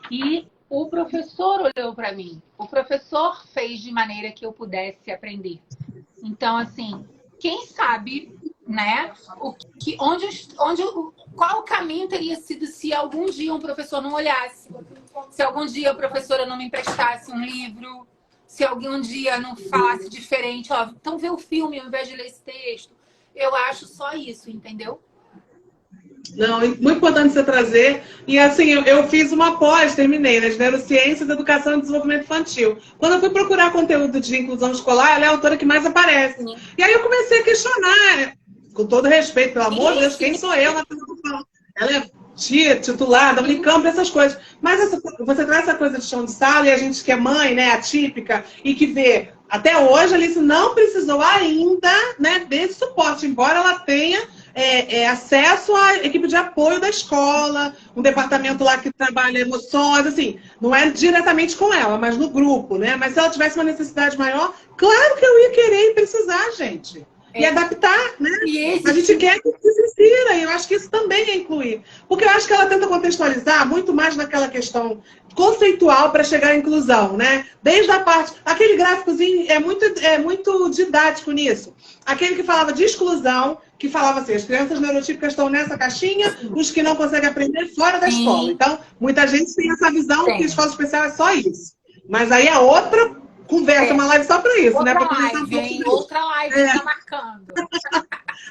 E o professor olhou para mim. O professor fez de maneira que eu pudesse aprender. Então, assim, quem sabe, né, qual o caminho teria sido se algum dia um professor não olhasse, se algum dia a professora não me emprestasse um livro, se algum dia não falasse diferente, então vê o filme ao invés de ler esse texto. Eu acho só isso, entendeu? Não, muito importante você trazer. E assim, eu fiz uma pós, terminei, né, de Neurociências, Educação e Desenvolvimento Infantil. Quando eu fui procurar conteúdo de inclusão escolar, ela é a autora que mais aparece. Sim. E aí eu comecei a questionar, com todo respeito, pelo amor de Deus, quem sou eu na produção? Ela é titular da Unicamp, essas coisas. Mas você traz essa coisa de chão de sala e a gente que é mãe, né, atípica, e que vê, até hoje, a Alice não precisou ainda, né, desse suporte, embora ela tenha acesso à equipe de apoio da escola, um departamento lá que trabalha emoções, assim, não é diretamente com ela, mas no grupo, né? Mas se ela tivesse uma necessidade maior, claro que eu ia querer e precisar, gente. E adaptar, né? A gente quer que se insira, e eu acho que isso também é incluir. Porque eu acho que ela tenta contextualizar muito mais naquela questão conceitual para chegar à inclusão, né? Desde a parte... Aquele gráficozinho é muito didático nisso. Aquele que falava de exclusão, que falava assim, as crianças neurotípicas estão nessa caixinha, os que não conseguem aprender fora da escola. Então, muita gente tem essa visão que a escola especial é só isso. Mas aí é outra conversa, uma live só para isso, outra né? Outra live tá marcando.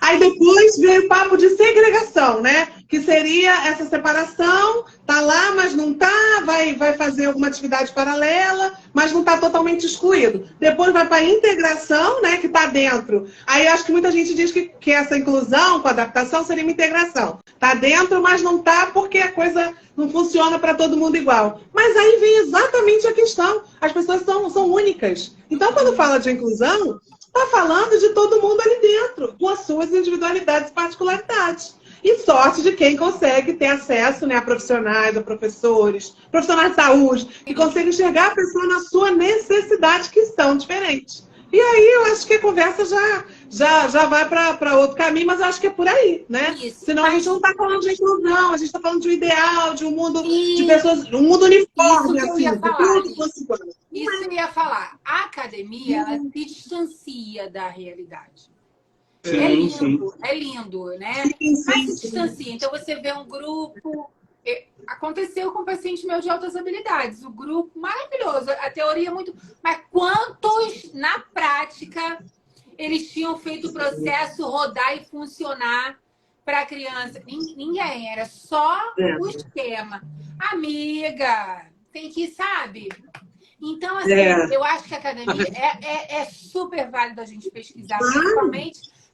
Aí depois veio o papo de segregação, né? Que seria essa separação, tá lá, mas não tá, vai fazer alguma atividade paralela, mas não tá totalmente excluído. Depois vai para a integração, né? Que tá dentro. Aí acho que muita gente diz que essa inclusão com adaptação seria uma integração. Tá dentro, mas não tá porque a coisa não funciona para todo mundo igual. Mas aí vem exatamente a questão. As pessoas são únicas. Então, quando fala de inclusão, está falando de todo mundo ali dentro, com as suas individualidades e particularidades. E sorte de quem consegue ter acesso, né, a profissionais, a professores, profissionais de saúde, que conseguem enxergar a pessoa na sua necessidade, que são diferentes. E aí eu acho que a conversa já vai para outro caminho, mas eu acho que é por aí, né? Isso. Senão a gente não está falando de inclusão, a gente está falando de um ideal, de um mundo de pessoas, um mundo uniforme, assim, tudo fosse igual. Isso eu ia falar. A academia, ela se distancia da realidade. É lindo, né? Mas se distancia. Então você vê um grupo... Aconteceu com um paciente meu de altas habilidades. O grupo, maravilhoso. A teoria é muito... Mas quantos, na prática, eles tinham feito o processo rodar e funcionar para a criança? Ninguém. Era só o esquema. Amiga, tem que, sabe... Então, assim, eu acho que a academia é super válido a gente pesquisar,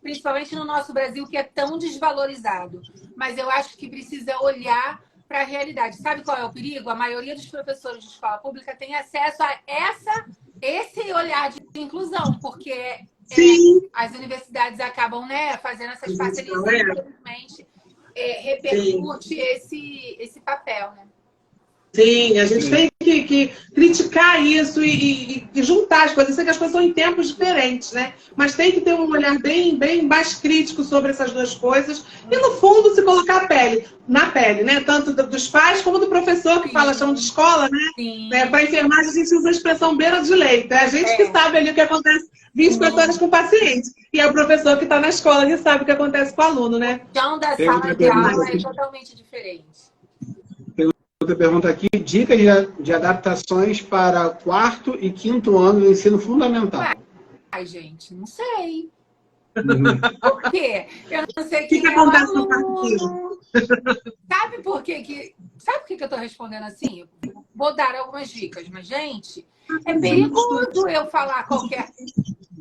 principalmente no nosso Brasil, que é tão desvalorizado. Mas eu acho que precisa olhar para a realidade. Sabe qual é o perigo? A maioria dos professores de escola pública tem acesso a esse olhar de inclusão, porque as universidades acabam, né, fazendo essas parcerias, infelizmente, repercute esse papel, né? Sim, a gente tem que criticar isso e juntar as coisas. Eu sei que as coisas são em tempos diferentes, né? Mas tem que ter um olhar bem mais crítico sobre essas duas coisas. E, no fundo, se colocar na pele, né? Tanto dos pais como do professor, que chama de escola, né? Para enfermagem, a gente usa a expressão beira de leito. É a gente que sabe ali o que acontece 24 horas com o paciente. E é o professor que está na escola que sabe o que acontece com o aluno, né? Então, da sala de aula é totalmente diferente. Tem outra pergunta aqui. Dicas de adaptações para quarto e quinto ano do ensino fundamental. Ai, gente, não sei. Por quê? Eu não sei quem que acontece no quarto? Sabe por quê? Sabe por que eu estou respondendo assim? Vou dar algumas dicas, mas, gente, é perigoso eu falar qualquer...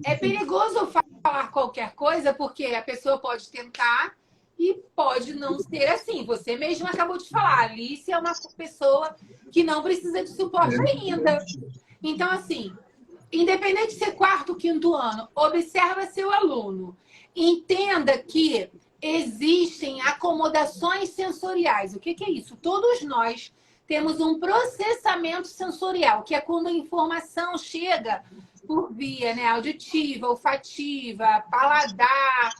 É perigoso eu falar qualquer coisa, porque a pessoa pode tentar e pode não ser assim. Você mesma acabou de falar. A Alice é uma pessoa que não precisa de suporte ainda. Então, assim, independente de ser quarto ou quinto ano, observa seu aluno. Entenda que existem acomodações sensoriais. O que é isso? Todos nós temos um processamento sensorial, que é quando a informação chega por via, né, auditiva, olfativa, paladar,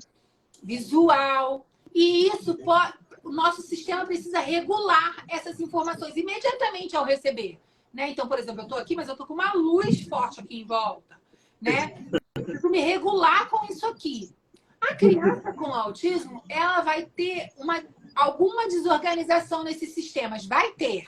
visual. E isso o nosso sistema precisa regular essas informações imediatamente ao receber. Né? Então, por exemplo, eu estou aqui, mas eu estou com uma luz forte aqui em volta. Né? Eu preciso me regular com isso aqui. A criança com autismo, ela vai ter alguma desorganização nesses sistemas. Vai ter.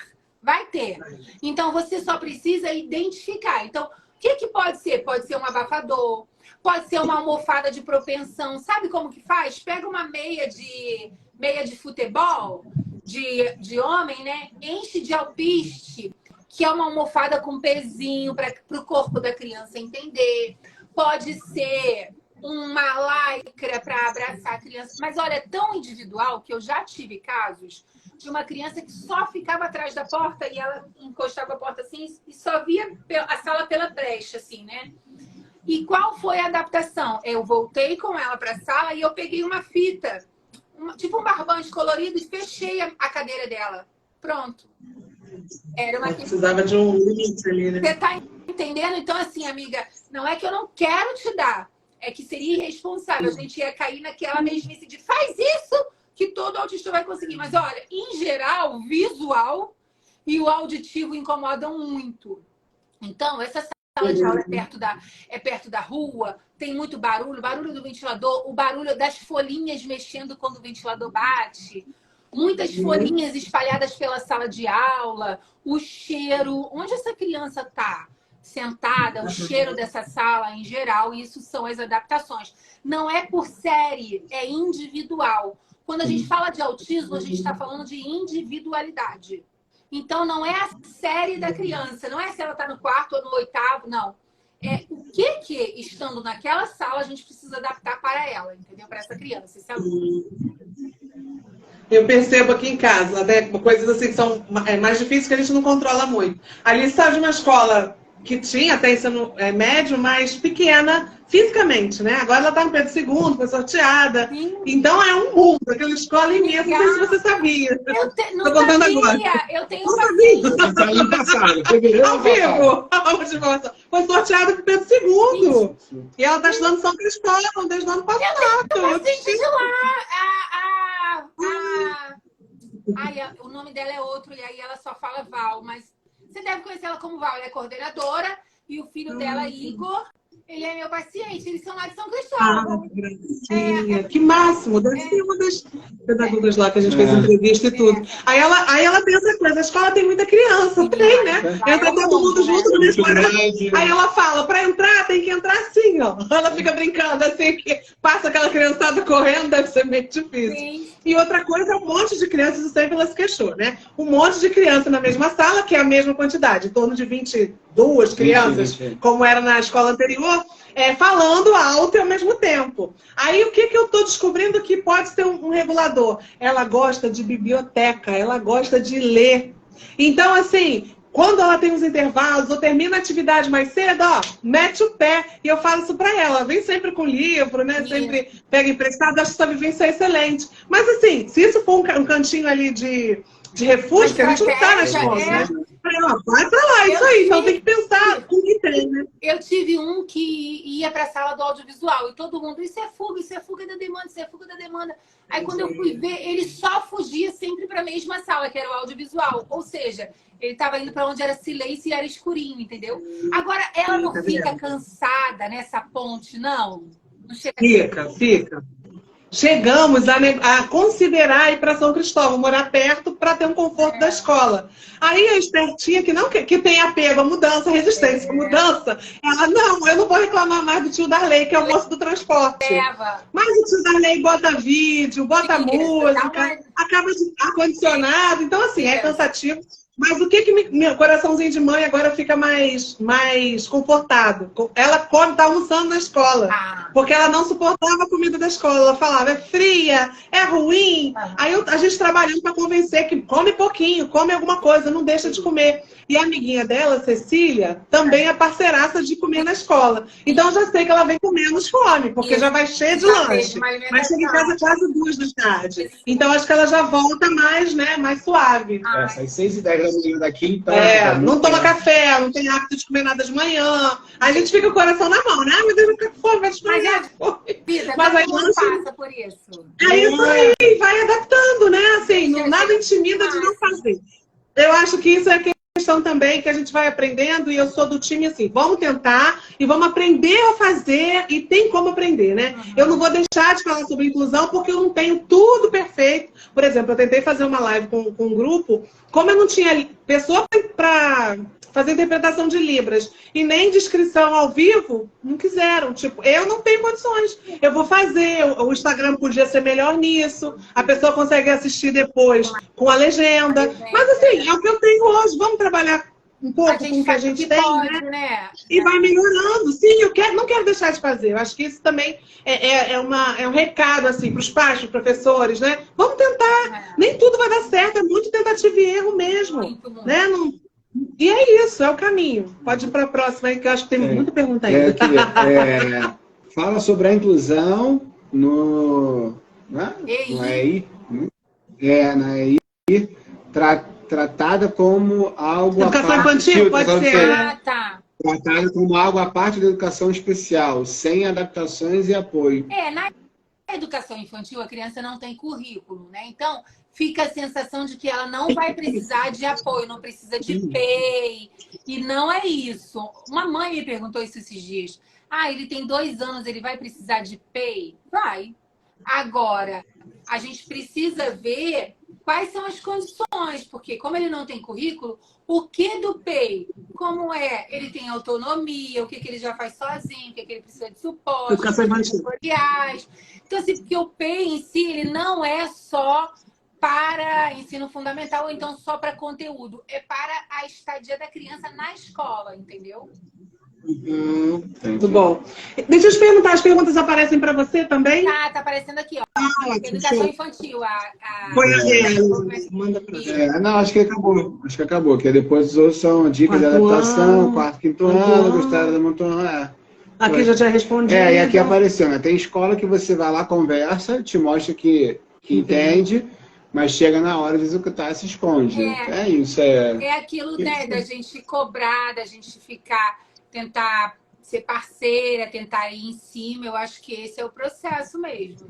Então, você só precisa identificar. Então, o que pode ser? Pode ser um abafador, pode ser uma almofada de propensão. Sabe como que faz? Pega uma meia de futebol, de homem, né? Enche de alpiste, que é uma almofada com pezinho para o corpo da criança entender. Pode ser uma lycra para abraçar a criança. Mas, olha, é tão individual que eu já tive casos de uma criança que só ficava atrás da porta e ela encostava a porta assim e só via a sala pela brecha, assim, né? E qual foi a adaptação? Eu voltei com ela para a sala e eu peguei uma fita, tipo um barbante colorido, e fechei a cadeira dela. Pronto. Era uma... Precisava de um limite ali, né? Você tá entendendo? Então, assim, amiga, não é que eu não quero te dar, é que seria irresponsável. A gente ia cair naquela mesmice de faz isso que todo autista vai conseguir. Mas, olha, em geral, o visual e o auditivo incomodam muito. Então, essa sala de aula é perto da rua, tem muito barulho do ventilador, o barulho das folhinhas mexendo quando o ventilador bate, muitas folhinhas espalhadas pela sala de aula, o cheiro, onde essa criança está sentada, o cheiro dessa sala em geral, isso são as adaptações. Não é por série, é individual. Quando a gente fala de autismo, a gente está falando de individualidade. Então, não é a série da criança, não é se ela está no quarto ou no oitavo, não. É o que, estando naquela sala, a gente precisa adaptar para ela, entendeu? Para essa criança, esse aluno. Eu percebo aqui em casa, até coisas assim que são mais difíceis, que a gente não controla muito. Ali saiu de uma escola que tinha até ensino médio, mas pequena fisicamente, né? Agora ela está no Pedro II, foi sorteada. Sim. Então é um mundo, aquela escola imensa, não sei se você sabia. Não contando sabia. Agora. Eu tenho não sabia. Ao vivo. Foi sorteada pro Pedro II. Sim. E ela está estudando São Cristóvão desde o ano passado. Eu tenho de lá. O nome dela é outro, e aí ela só fala Val, mas você deve conhecer ela como Val. Ela é coordenadora e o filho dela, Igor, ele é meu paciente. Eles são lá de São Cristóvão. Que máximo! Deve ser uma das pedagogas lá que a gente fez entrevista e tudo. Aí ela tem essa coisa, a escola tem muita criança, sim, tem, né? Entra todo mundo junto no mesmo horário. Aí ela fala, para entrar, tem que entrar assim, ó. Ela fica brincando assim, que passa aquela criançada correndo, deve ser meio difícil. Sim. E outra coisa, um monte de crianças, isso sempre ela se queixou, né? Um monte de criança na mesma sala, que é a mesma quantidade, em torno de 22 crianças, como era na escola anterior, falando alto e ao mesmo tempo. Aí o que eu estou descobrindo que pode ser um regulador? Ela gosta de biblioteca, ela gosta de ler. Então, assim, quando ela tem os intervalos ou termina a atividade mais cedo, ó, mete o pé. E eu falo isso pra ela. Vem sempre com livro, né? Sempre pega emprestado. Acho que essa vivência é excelente. Mas, assim, se isso for um cantinho ali de refúgio, que a gente não tá na escola, né? Vai pra lá, isso aí. Então tem que pensar o que tem, né? Eu tive um que ia para a sala do audiovisual e todo mundo, isso é fuga da demanda, isso é fuga da demanda. Aí quando eu fui ver, ele só fugia sempre para a mesma sala, que era o audiovisual. Ou seja, ele estava indo para onde era silêncio e era escurinho, entendeu? Agora, ela não fica cansada nessa ponte, não? Não chega... Fica. Chegamos a considerar ir para São Cristóvão, morar perto para ter um conforto da escola. Aí a espertinha que tem apego à mudança, resistência à mudança, ela, não, eu não vou reclamar mais do tio Darley, que é o moço do transporte. Mas o tio Darley bota vídeo, bota música, acaba de ar-condicionado, então assim, é cansativo. Mas o que meu coraçãozinho de mãe agora fica mais confortado? Ela tá almoçando na escola. Porque ela não suportava a comida da escola. Ela falava, é fria, é ruim. Aí a gente trabalhando para convencer que come pouquinho, come alguma coisa, não deixa de comer. E a amiguinha dela, Cecília, também é parceiraça de comer na escola. Então eu já sei que ela vem com menos fome, porque já vai cheia de lanche. Mas chega em casa quase 2 da tarde. Então acho que ela já volta mais, né, mais suave. Às 6h10 da manhã daqui, então... não toma café, não tem hábito de comer nada de manhã. A gente fica com o coração na mão, né? Meu Deus, eu fico com fome, vai desmaiar. Mas aí não passa por isso. É isso aí, vai adaptando, né? Assim, nada intimida de não fazer. Eu acho que isso é questão também que a gente vai aprendendo, e eu sou do time assim, vamos tentar e vamos aprender a fazer, e tem como aprender, né? Eu não vou deixar de falar sobre inclusão porque eu não tenho tudo perfeito. Por exemplo, eu tentei fazer uma live com um grupo, como eu não tinha pessoa para fazer interpretação de Libras e nem descrição ao vivo, não quiseram. Tipo, eu não tenho condições. Eu vou fazer, o Instagram podia ser melhor nisso, a pessoa consegue assistir depois com a legenda. Mas assim, é o que eu tenho hoje. Vamos trabalhar um pouco com o que a gente tem, né? E vai melhorando. Sim, não quero deixar de fazer. Eu acho que isso também é um recado assim, para os pais, para os professores, né? Vamos tentar. Nem tudo vai dar certo, é muito tentativa e erro mesmo. Muito. Né? E é isso, é o caminho. Pode ir para a próxima aí, que eu acho que tem muita pergunta ainda. Fala sobre a inclusão no EI. Na EI, tratada como algo educação infantil, pode ser. Tratada como algo à parte da educação especial, sem adaptações e apoio. Na educação infantil, a criança não tem currículo, né? Então, fica a sensação de que ela não vai precisar de apoio, não precisa de PEI. E não é isso. Uma mãe me perguntou isso esses dias. Ele tem 2 anos, ele vai precisar de PEI? Vai. Agora, a gente precisa ver quais são as condições, porque como ele não tem currículo, o que do PEI? Como ele tem autonomia, o que ele já faz sozinho, o que ele precisa de suporte, tutoriais. Então, assim, porque o PEI em si, ele não é só para ensino fundamental ou então só para conteúdo. É para a estadia da criança na escola, entendeu? Muito bom. Deixa eu te perguntar, as perguntas aparecem para você também? Tá aparecendo aqui, ó. Educação infantil. Manda pra não, acho que acabou. Acho que acabou. Que depois os outros são dicas de adaptação, 4º, 5º ano, gostaram da montanha. Aqui já tinha respondido. E aqui apareceu, né? Tem escola que você vai lá, conversa, te mostra que entende, mas chega na hora de executar, se esconde. É isso. É aquilo, né, da gente cobrar, da gente tentar ser parceira, tentar ir em cima. Eu acho que esse é o processo mesmo.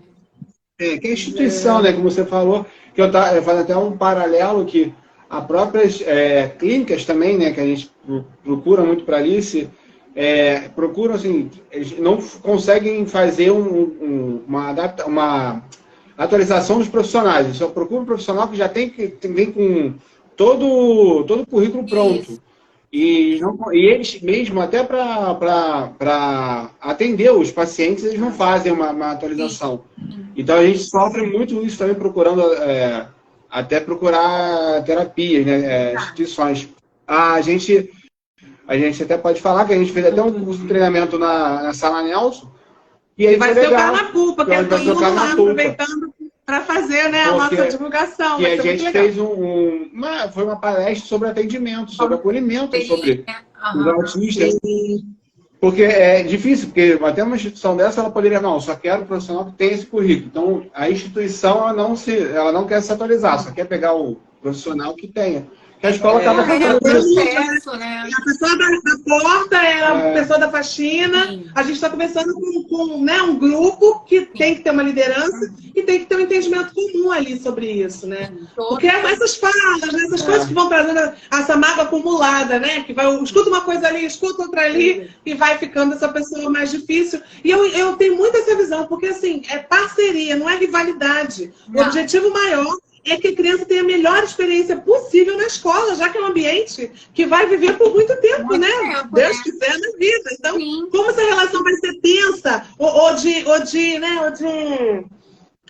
Que é a instituição, né? Como você falou, que eu faço até um paralelo que as próprias clínicas também, né? Que a gente procura muito para Alice, procuram, assim, eles não conseguem fazer uma atualização dos profissionais. Eles só procuram um profissional que já vem com todo o currículo pronto. Isso. E eles mesmo, até para atender os pacientes, eles não fazem uma atualização. Então a gente sofre muito isso também procurando, até procurar terapias, né, instituições. A gente até pode falar que a gente fez até um curso de treinamento na Sala Nelson. E aí vai ser o Carnapupa, porque todo mundo lá aproveitando para fazer, né, a nossa divulgação. E a gente fez foi uma palestra sobre atendimento, sobre acolhimento, sobre os autistas. Porque é difícil, porque até uma instituição dessa, ela poderia, não, só quero um profissional que tenha esse currículo. Então, a instituição, ela não quer se atualizar, só quer pegar o profissional que tenha. que a escola acaba fazendo isso. Processo, né? A pessoa da porta é a pessoa da faxina. Sim. A gente está conversando com né, um grupo que tem que ter uma liderança e tem que ter um entendimento comum ali sobre isso, né? Porque essas falas, né, essas coisas que vão trazendo essa mágoa acumulada, né? Que vai, escuta uma coisa ali, escuta outra ali e vai ficando essa pessoa mais difícil. E eu tenho muito essa visão, porque assim, é parceria, não é rivalidade. O objetivo maior é que a criança tenha a melhor experiência possível na escola, já que é um ambiente que vai viver por muito tempo, né? Deus quiser na vida. Então, como essa relação vai ser tensa, ou de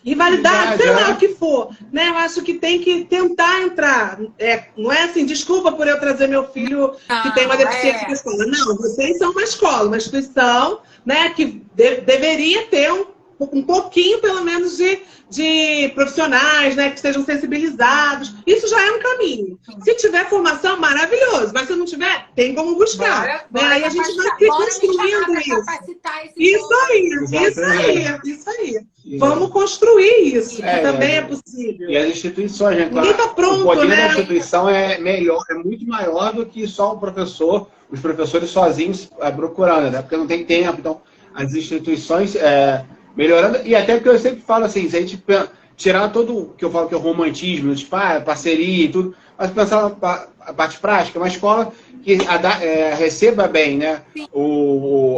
rivalidade, sei lá o que for, né? Eu acho que tem que tentar entrar. Não é assim, desculpa por eu trazer meu filho que tem uma deficiência na escola. Não, vocês são uma escola, uma instituição, né, que deveria ter um pouquinho, pelo menos, de profissionais, né, que sejam sensibilizados. Isso já é um caminho. Se tiver formação, maravilhoso. Mas se não tiver, tem como buscar. Aí a gente vai construindo isso. Isso aí. Vamos construir isso, que também é possível. E as instituições, né? Ninguém tá pronto, o poder né? da instituição é muito maior do que só o professor, os professores sozinhos procurando, né? Porque não tem tempo. Então, as instituições melhorando, e até porque eu sempre falo assim, se a gente tirar todo o que eu falo que é o romantismo, tipo, parceria e tudo, mas pensar a parte prática, uma escola que receba bem, né,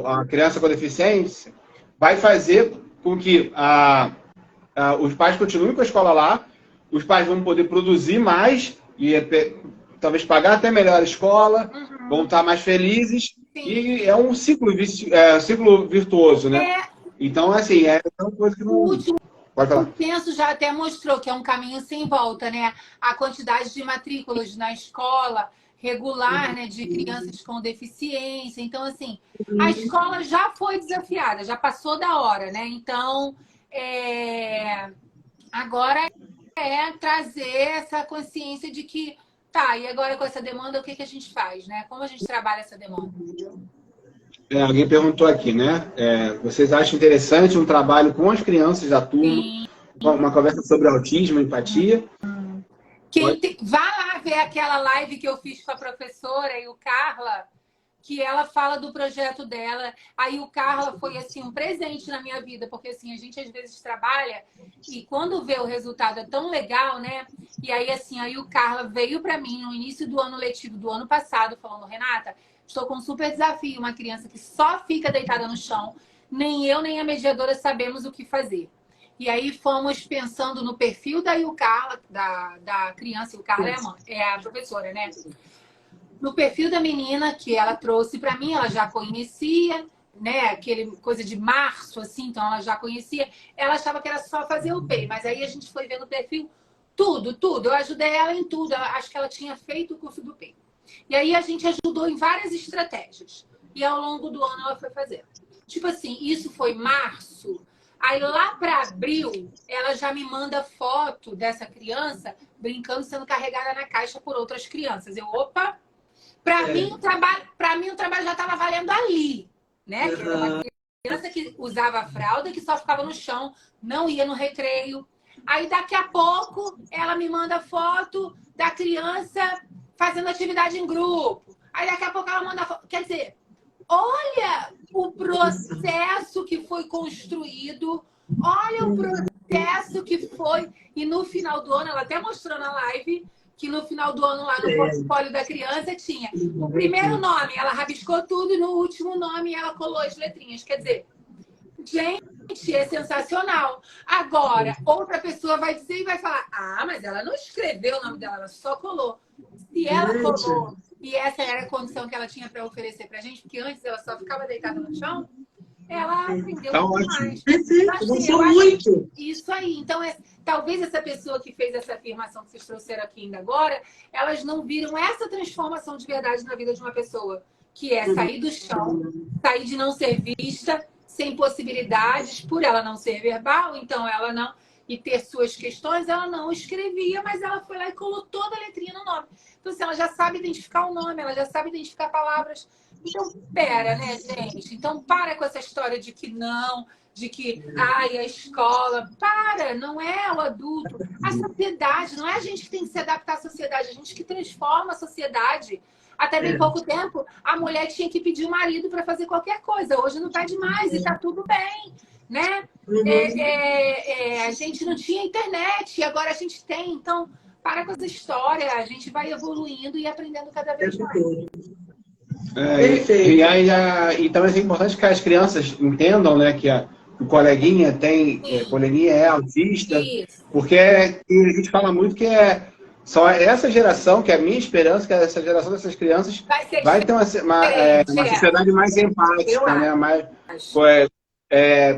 a criança com deficiência, vai fazer com que os pais continuem com a escola lá, os pais vão poder produzir mais e talvez pagar até melhor a escola, vão estar mais felizes. E é um ciclo virtuoso, né? Então, assim, é uma coisa que não... O último Pode falar. censo já até mostrou que é um caminho sem volta, né? A quantidade de matrículas na escola regular, né, de crianças com deficiência. Então, assim, a escola já foi desafiada, já passou da hora, né? Então, agora é trazer essa consciência de que, tá, e agora com essa demanda, o que a gente faz, né? Como a gente trabalha essa demanda? Alguém perguntou aqui, né? Vocês acham interessante um trabalho com as crianças da turma? Uma conversa sobre autismo, empatia? Vá lá ver aquela live que eu fiz com a professora e o Carla, que ela fala do projeto dela. Aí o Carla foi, assim, um presente na minha vida, porque, assim, a gente às vezes trabalha e quando vê o resultado é tão legal, né? E aí, assim, aí o Carla veio para mim no início do ano letivo do ano passado, falando, Renata, estou com um super desafio, uma criança que só fica deitada no chão, nem eu nem a mediadora sabemos o que fazer. E aí fomos pensando no perfil da Carla, da criança, e o Carla é a professora, né? No perfil da menina que ela trouxe para mim, ela já conhecia, né? Aquele coisa de março, assim, então ela já conhecia. Ela achava que era só fazer o P, mas aí a gente foi vendo o perfil, tudo. Eu ajudei ela em tudo. Acho que ela tinha feito o curso do P. E aí a gente ajudou em várias estratégias. E ao longo do ano ela foi fazendo. Tipo assim, isso foi março. Aí lá para abril, ela já me manda foto dessa criança brincando, sendo carregada na caixa por outras crianças. Eu, opa! Para mim, o trabalho já estava valendo ali, né? Que era uma criança que usava fralda, que só ficava no chão, não ia no recreio. Aí daqui a pouco, ela me manda foto da criança fazendo atividade em grupo. Aí daqui a pouco ela manda foto. Quer dizer, olha o processo que foi construído, olha o processo que foi. E no final do ano, ela até mostrou na live, que no final do ano, lá no portfólio da criança, tinha o primeiro nome, ela rabiscou tudo, e no último nome ela colou as letrinhas. Quer dizer, gente, é sensacional. Agora, outra pessoa vai dizer e vai falar, mas ela não escreveu o nome dela, ela só colou. Se ela colou, e essa era a condição que ela tinha para oferecer pra gente, porque antes ela só ficava deitada no chão, ela aprendeu muito mais. Muito. Isso aí. Então, talvez essa pessoa que fez essa afirmação que vocês trouxeram aqui ainda agora, elas não viram essa transformação de verdade na vida de uma pessoa, que é sair do chão, sair de não ser vista, sem possibilidades, por ela não ser verbal, então ela não... e ter suas questões, ela não escrevia, mas ela foi lá e colou toda a letrinha no nome. Então, assim, ela já sabe identificar o nome, ela já sabe identificar palavras. Então, pera, né, gente? Então, para com essa história de que não, de que, ai, a escola. Para, não é o adulto. A sociedade, não é a gente que tem que se adaptar à sociedade, é a gente que transforma a sociedade. Até bem pouco tempo, a mulher tinha que pedir o marido para fazer qualquer coisa. Hoje não pede mais e tá tudo bem, né? A gente não tinha internet e agora a gente tem. Então, para com essa história. A gente vai evoluindo e aprendendo cada vez mais. E também é importante que as crianças entendam, né, que o coleguinha coleguinha é autista. Isso. Porque a gente fala muito que só essa geração, que é a minha esperança, que essa geração dessas crianças vai ter uma sociedade mais empática, né? Mais,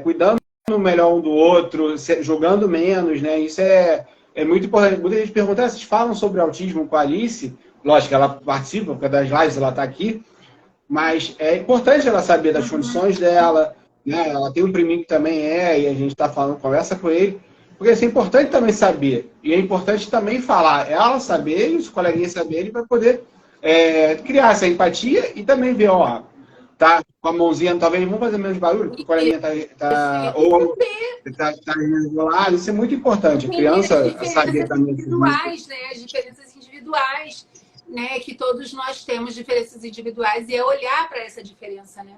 cuidando melhor um do outro, julgando menos, né? Isso é muito importante. Muita gente pergunta, vocês falam sobre autismo com a Alice? Lógico que ela participa, porque das lives ela está aqui, mas é importante ela saber das condições dela, né? Ela tem um priminho que também e a gente está falando, conversa com ele. Porque isso é importante também saber. E é importante também falar. Ela saber e os coleguinhas saberem para poder criar essa empatia e também ver, tá com a mãozinha, talvez vamos fazer menos barulho, porque o coleguinha tá enrolado. Isso é muito importante. A criança saber também. Individuais, né? As diferenças individuais, né? Que todos nós temos diferenças individuais e é olhar para essa diferença, né?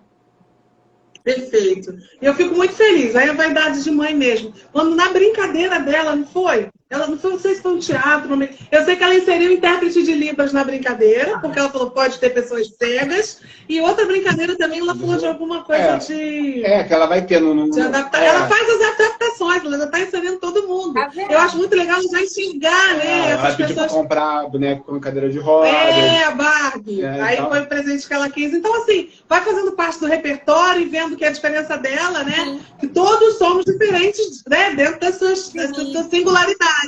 Perfeito. E eu fico muito feliz. Aí a vaidade de mãe mesmo. Quando na brincadeira dela, não foi? Ela não foi, não sei se foi um teatro. Eu sei que ela inseriu intérprete de Libras na brincadeira, porque ela falou pode ter pessoas cegas. E outra brincadeira também, ela falou de alguma coisa de... que ela vai ter no... Ela faz as adaptações, ela já está inserindo todo mundo. Eu acho muito legal já enxergar, né? Ela pediu para comprar boneco com cadeira de roda. Barbie. Aí então... foi o presente que ela quis. Então, assim, vai fazendo parte do repertório e vendo que é a diferença dela, né? Que todos somos diferentes, né? Dentro das suas singularidades.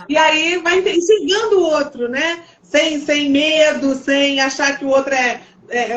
E aí vai enxergando o outro, né? Sem medo, sem achar que o outro é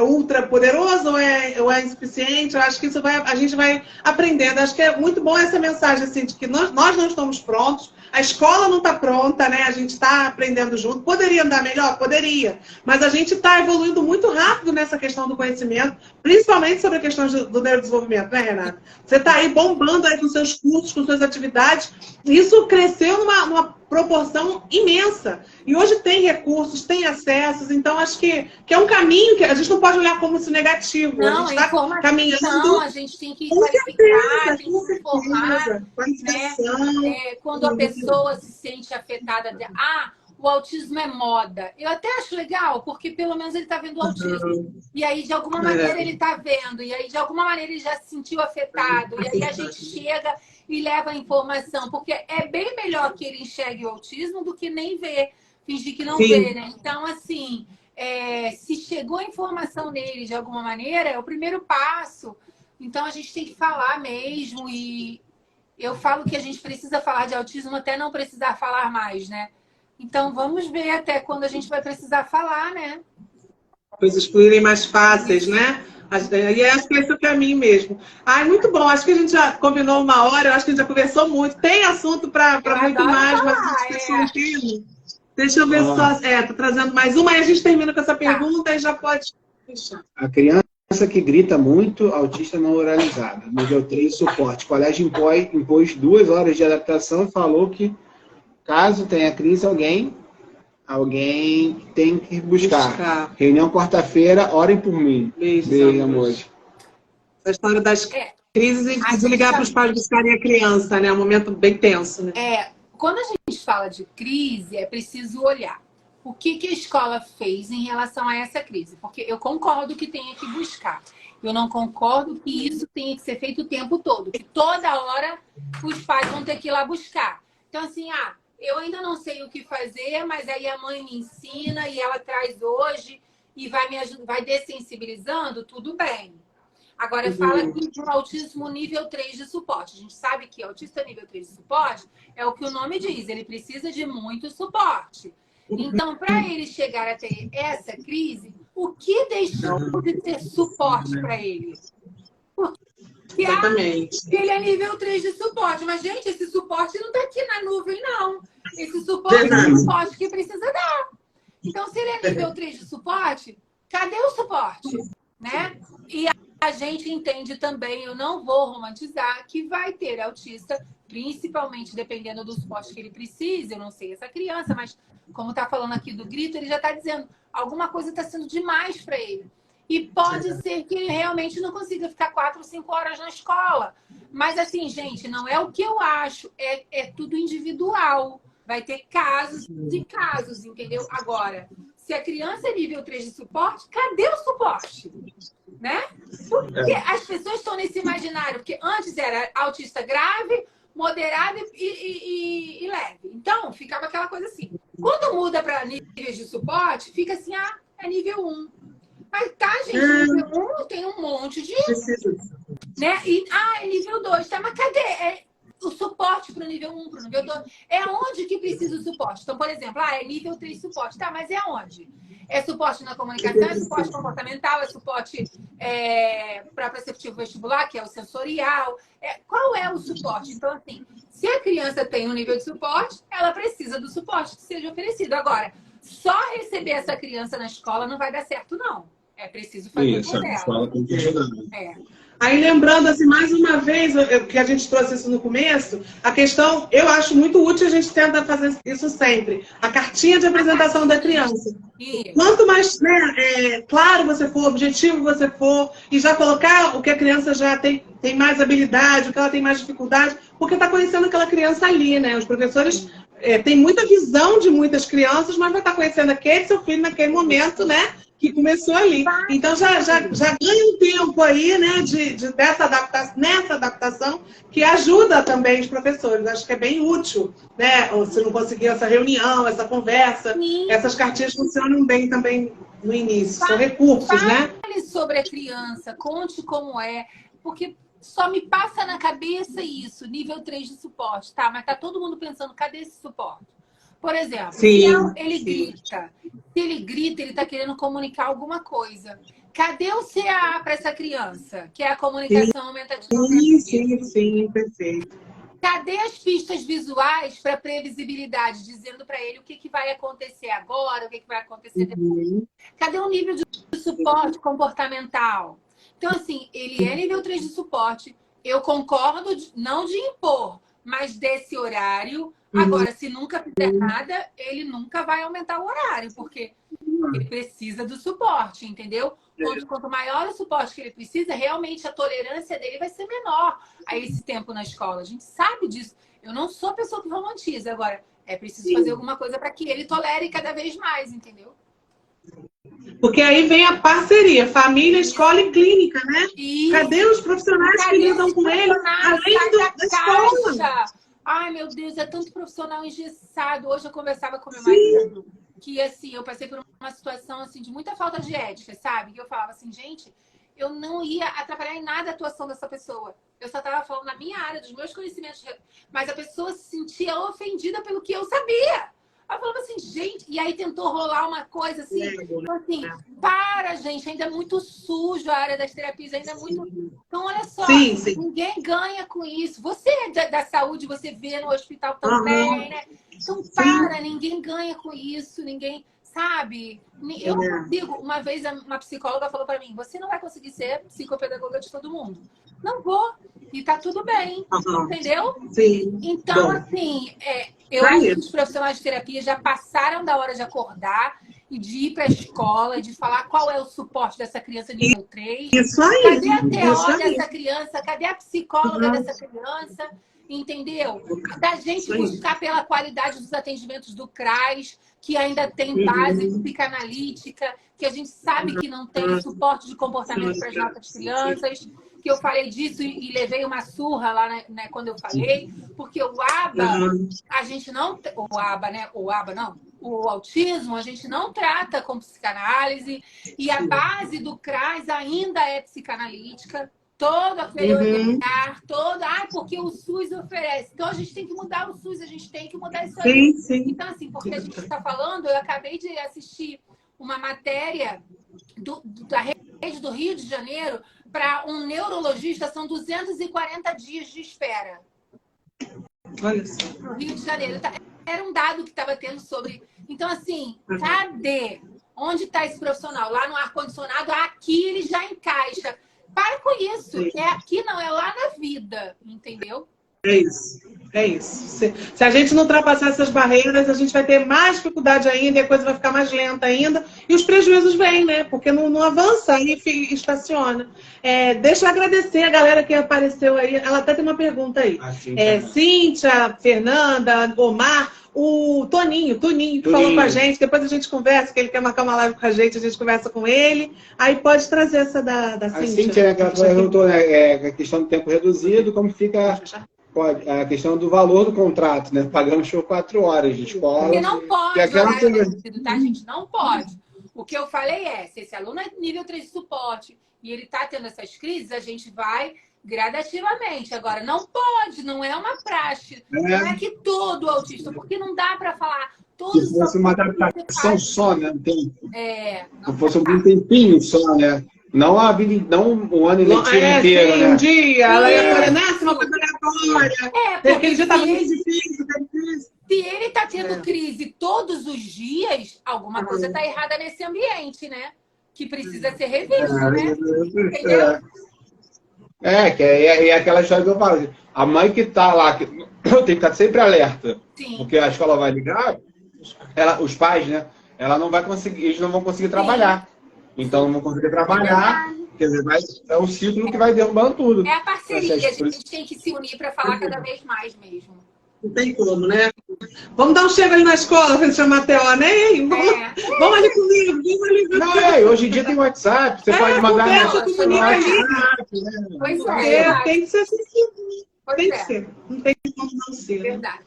ultra poderoso ou é insuficiente. Eu acho que a gente vai aprendendo. Acho que é muito bom essa mensagem assim, de que nós não estamos prontos. A escola não está pronta, né? A gente está aprendendo junto. Poderia andar melhor? Poderia. Mas a gente está evoluindo muito rápido nessa questão do conhecimento, principalmente sobre a questão do neurodesenvolvimento, né, Renata? Você está aí bombando aí com seus cursos, com suas atividades. Isso cresceu numa proporção imensa. E hoje tem recursos, tem acessos, então acho que é um caminho que a gente não pode olhar como se negativo. Não, a gente está caminhando. Não, a gente tem que qualificar, tem que se formar. Né? Quando a pessoa se sente afetada, o autismo é moda. Eu até acho legal, porque pelo menos ele está vendo o autismo. E aí, de alguma maneira, ele está vendo. E aí, de alguma maneira, ele já se sentiu afetado. E aí a gente chega e leva a informação. Porque é bem melhor que ele enxergue o autismo do que nem ver, fingir que não vê, né? Então, assim, se chegou a informação nele de alguma maneira, é o primeiro passo. Então, a gente tem que falar mesmo. E eu falo que a gente precisa falar de autismo até não precisar falar mais, né? Então, vamos ver até quando a gente vai precisar falar, né? Coisas fluírem mais fáceis, né? E acho que esse é o caminho mesmo. Muito bom. Acho que a gente já combinou uma hora, eu acho que a gente já conversou muito. Tem assunto para muito mais, mas a gente não tem. Deixa eu ver só. Tô trazendo mais uma e a gente termina com essa pergunta e já pode fechar. A criança que grita muito, autista não oralizada. Nível 3, suporte. O colégio impôs 2 horas de adaptação e falou que caso tenha crise, alguém tem que buscar. Reunião quarta-feira, orem por mim. Beijo, amor. A história das crises e de ligar para os pais buscarem a criança, né? É um momento bem tenso, né? Quando a gente fala de crise, é preciso olhar o que a escola fez em relação a essa crise. Porque eu concordo que tenha que buscar. Eu não concordo que isso tenha que ser feito o tempo todo. Que toda hora os pais vão ter que ir lá buscar. Então, assim, eu ainda não sei o que fazer, mas aí a mãe me ensina e ela traz hoje e vai me ajudar, vai dessensibilizando, tudo bem. Agora, fala aqui de um autismo nível 3 de suporte. A gente sabe que autista nível 3 de suporte é o que o nome diz, ele precisa de muito suporte. Então, para ele chegar a ter essa crise, o que deixou de ter suporte para ele? Que Exatamente. ele é nível 3 de suporte. Mas, gente, esse suporte não está aqui na nuvem, não. Esse suporte é o suporte que precisa dar. Então, se ele é nível 3 de suporte, cadê o suporte? Né? E a gente entende também, eu não vou romantizar, que vai ter autista, principalmente dependendo do suporte que ele precisa. Eu não sei essa criança, mas como está falando aqui do grito, ele já está dizendo alguma coisa está sendo demais para ele. E pode ser que ele realmente não consiga ficar 4 ou 5 horas na escola. Mas assim, gente, não é o que eu acho, é tudo individual. Vai ter casos e casos, entendeu? Agora, se a criança é nível 3 de suporte, cadê o suporte? Né? Porque as pessoas estão nesse imaginário, porque antes era autista grave, moderado e leve. Então, ficava aquela coisa assim. Quando muda para níveis de suporte, fica assim, é nível 1. Mas tá, gente, nível 1 tem um monte de... Né? E, é nível 2, tá? Mas cadê? O suporte para o nível 1, para o nível 2, é onde que precisa o suporte. Então, por exemplo, é nível 3 suporte. Tá, mas é onde? É suporte na comunicação, é suporte comportamental, é suporte para perceptivo vestibular, que é o sensorial. Qual é o suporte? Então, assim, se a criança tem um nível de suporte, ela precisa do suporte que seja oferecido. Agora, só receber essa criança na escola não vai dar certo, não. É preciso fazer por ela. Aí, lembrando, assim, mais uma vez, que a gente trouxe isso no começo, a questão, eu acho muito útil, a gente tenta fazer isso sempre, a cartinha de apresentação da criança. Quanto mais claro você for, objetivo você for, e já colocar o que a criança já tem mais habilidade, o que ela tem mais dificuldade, porque está conhecendo aquela criança ali, né? Os professores têm muita visão de muitas crianças, mas vai estar conhecendo aquele seu filho naquele momento, né? Que começou ali. Então, já ganha um tempo aí, né, nessa adaptação, que ajuda também os professores. Acho que é bem útil, né? Se não conseguir essa reunião, essa conversa, essas cartinhas funcionam bem também no início. São recursos, né? Fale sobre a criança, conte como é, porque só me passa na cabeça isso, nível 3 de suporte, tá? Mas tá todo mundo pensando, cadê esse suporte? Por exemplo, se ele grita, ele está querendo comunicar alguma coisa. Cadê o CA para essa criança? Que é a comunicação aumentativa. Sim, perfeito. Cadê as pistas visuais para previsibilidade, dizendo para ele o que vai acontecer agora, o que vai acontecer depois? Cadê o nível de suporte comportamental? Então, assim, ele é nível 3 de suporte. Eu concordo, não de impor, mas desse horário. Agora, se nunca fizer nada, ele nunca vai aumentar o horário, porque ele precisa do suporte, entendeu? Quanto maior o suporte que ele precisa, realmente a tolerância dele vai ser menor a esse tempo na escola. A gente sabe disso. Eu não sou a pessoa que romantiza. Agora, é preciso fazer alguma coisa para que ele tolere cada vez mais, entendeu? Porque aí vem a parceria, família, escola e clínica, né? Cadê os profissionais que lidam com ele, além da escola? Ai, meu Deus, é tanto profissional engessado. Hoje eu conversava com meu marido, que assim, eu passei por uma situação assim de muita falta de ética, sabe? Que eu falava assim, gente, eu não ia atrapalhar em nada a atuação dessa pessoa. Eu só estava falando na minha área, dos meus conhecimentos, mas a pessoa se sentia ofendida pelo que eu sabia. Ela falava assim, gente, e aí tentou rolar uma coisa assim, para, gente, ainda é muito sujo a área das terapias, ainda é muito... Então, olha só, ninguém ganha com isso. Você é da saúde, você vê no hospital também, né? Então, ninguém ganha com isso, ninguém... Sabe? Eu não consigo. Uma vez uma psicóloga falou para mim, você não vai conseguir ser psicopedagoga de todo mundo. Não vou. E tá tudo bem. Entendeu? Sim. Então, assim, eu acho que os profissionais de terapia já passaram da hora de acordar e de ir para a escola, de falar qual é o suporte dessa criança nível 3. Isso aí. Cadê a TO dessa criança? Cadê a psicóloga dessa criança? Entendeu? Da gente buscar pela qualidade dos atendimentos do CRAS, que ainda tem base psicanalítica, que a gente sabe que não tem suporte de comportamento para as nossas crianças, que eu falei disso e levei uma surra lá, né, quando eu falei, porque o ABA, a gente não... O autismo, a gente não trata com psicanálise, e a base do CRAS ainda é psicanalítica, todo aquele olhar, porque o SUS oferece. Então, a gente tem que mudar o SUS, a gente tem que mudar isso aí. Então, assim, porque a gente está falando, eu acabei de assistir uma matéria da rede do Rio de Janeiro para um neurologista são 240 dias de espera. Olha só. No Rio de Janeiro. Era um dado que estava tendo sobre... Então, assim, cadê? Onde está esse profissional? Lá no ar-condicionado, aqui ele já encaixa. Para com isso. É aqui, não, é lá na vida. Entendeu? É isso. É isso. Se a gente não ultrapassar essas barreiras, a gente vai ter mais dificuldade ainda e a coisa vai ficar mais lenta ainda. E os prejuízos vêm, né? Porque não avança e estaciona. Deixa eu agradecer a galera que apareceu aí. Ela até tem uma pergunta aí. Cíntia, Fernanda, Omar, o Toninho que falou com a gente. Depois a gente conversa, que ele quer marcar uma live com a gente conversa com ele. Aí pode trazer essa da Cíntia. A Cíntia, né, que ela perguntou, né, a questão do tempo reduzido, como fica... a questão do valor do contrato, né? Pagamos por 4 horas de escola. Porque não pode, aquela tá, gente? Não pode. O que eu falei se esse aluno é nível 3 de suporte e ele tá tendo essas crises, a gente vai gradativamente. Agora, não pode, não é uma praxe. Não é que todo autista, porque não dá para falar. Se fosse uma adaptação só, né? Não se fosse um tempinho só, né? Não a vida, não um ano letivo inteiro, né? Um dia, ela ia fazer, né? Uma coisa aleatória. Aquele dia estava muito difícil. Se ele está tendo crise todos os dias, alguma coisa está errada nesse ambiente, né? Que precisa ser revisto, né? Entendeu? Que é aquela história que eu falo. A mãe que está lá, que tem que estar sempre alerta. Sim. Porque a escola vai ligar, os pais, né? Ela não vai conseguir, eles não vão conseguir trabalhar. Então não vão conseguir trabalhar, quer dizer, é um ciclo que vai derrubando tudo. É a parceria, a gente tem que se unir para falar cada vez mais mesmo. Não tem como, né? Vamos dar um chego ali na escola para chamar a Teó, né? Vamos ali comigo, vamos ali. Não, hoje em dia tem WhatsApp, você pode mandar WhatsApp, né? Pois tem que ser assim. Tem que ser. Não tem como não ser. Verdade.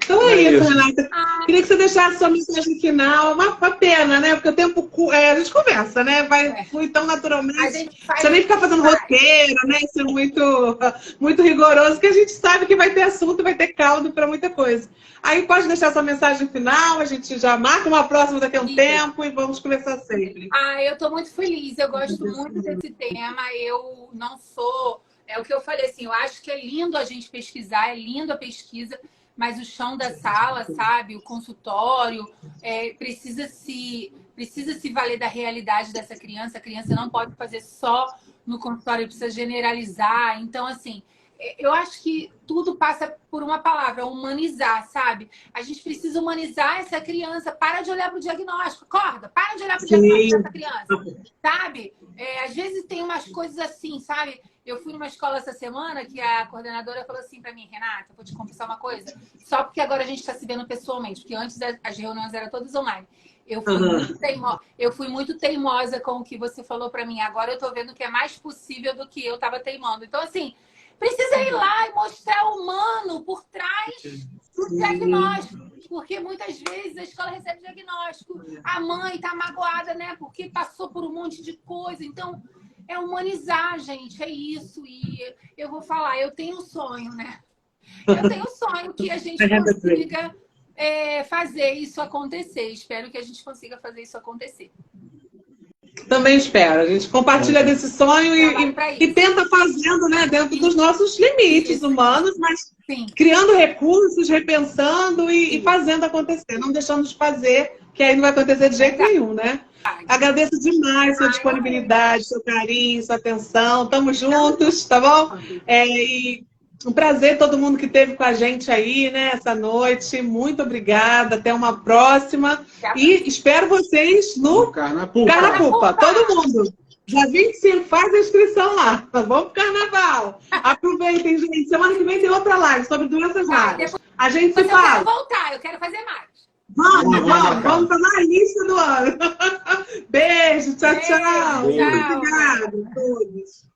Então é isso, Renata. Queria que você deixasse sua mensagem final. Uma pena, né? Porque o tempo... a gente conversa, né? Vai fluir tão naturalmente. Você nem ficar fazendo roteiro, né? Isso é muito rigoroso, que a gente sabe que vai ter assunto, vai ter caldo para muita coisa. Aí pode deixar sua mensagem final, a gente já marca uma próxima daqui a um tempo e vamos conversar sempre. Eu estou muito feliz. Eu gosto muito desse tema. Eu não sou... É o que eu falei, assim, eu acho que é lindo a gente pesquisar, é lindo a pesquisa, mas o chão da sala, sabe, o consultório, precisa se valer da realidade dessa criança. A criança não pode fazer só no consultório, precisa generalizar. Então, assim, eu acho que tudo passa por uma palavra, humanizar, sabe? A gente precisa humanizar essa criança. Para de olhar para o diagnóstico, acorda, para de olhar para o diagnóstico dessa criança, sabe? Às vezes tem umas coisas assim, sabe? Eu fui numa escola essa semana que a coordenadora falou assim para mim, Renata, vou te confessar uma coisa, só porque agora a gente está se vendo pessoalmente, porque antes as reuniões eram todas online. Eu fui muito teimosa com o que você falou para mim. Agora eu tô vendo que é mais possível do que eu estava teimando. Então, assim, precisa ir lá e mostrar o humano por trás do diagnóstico. Porque muitas vezes a escola recebe diagnóstico. A mãe tá magoada, né? Porque passou por um monte de coisa. Então, é humanizar, gente. É isso. E eu vou falar, eu tenho um sonho, né? Eu tenho um sonho que a gente consiga fazer isso acontecer. Espero que a gente consiga fazer isso acontecer. Também espero. A gente compartilha desse sonho e tenta fazendo, né, dentro dos nossos limites humanos, mas criando recursos, repensando e fazendo acontecer, não deixando de fazer, que aí não vai acontecer de jeito nenhum, né? Agradeço demais sua disponibilidade, seu carinho, sua atenção. Tamo juntos, tá bom? E um prazer todo mundo que esteve com a gente aí, né, essa noite. Muito obrigada. Até uma próxima. E espero vocês no Carnapupa. Todo mundo. Dia 25, faz a inscrição lá. Vamos pro Carnaval. Aproveitem, gente. Semana que vem tem outra live sobre doenças raras. A gente se fala. Eu quero voltar, eu quero fazer mais. Vamos fazer a lista do ano. Beijo, tchau, tchau. Muito obrigada a todos.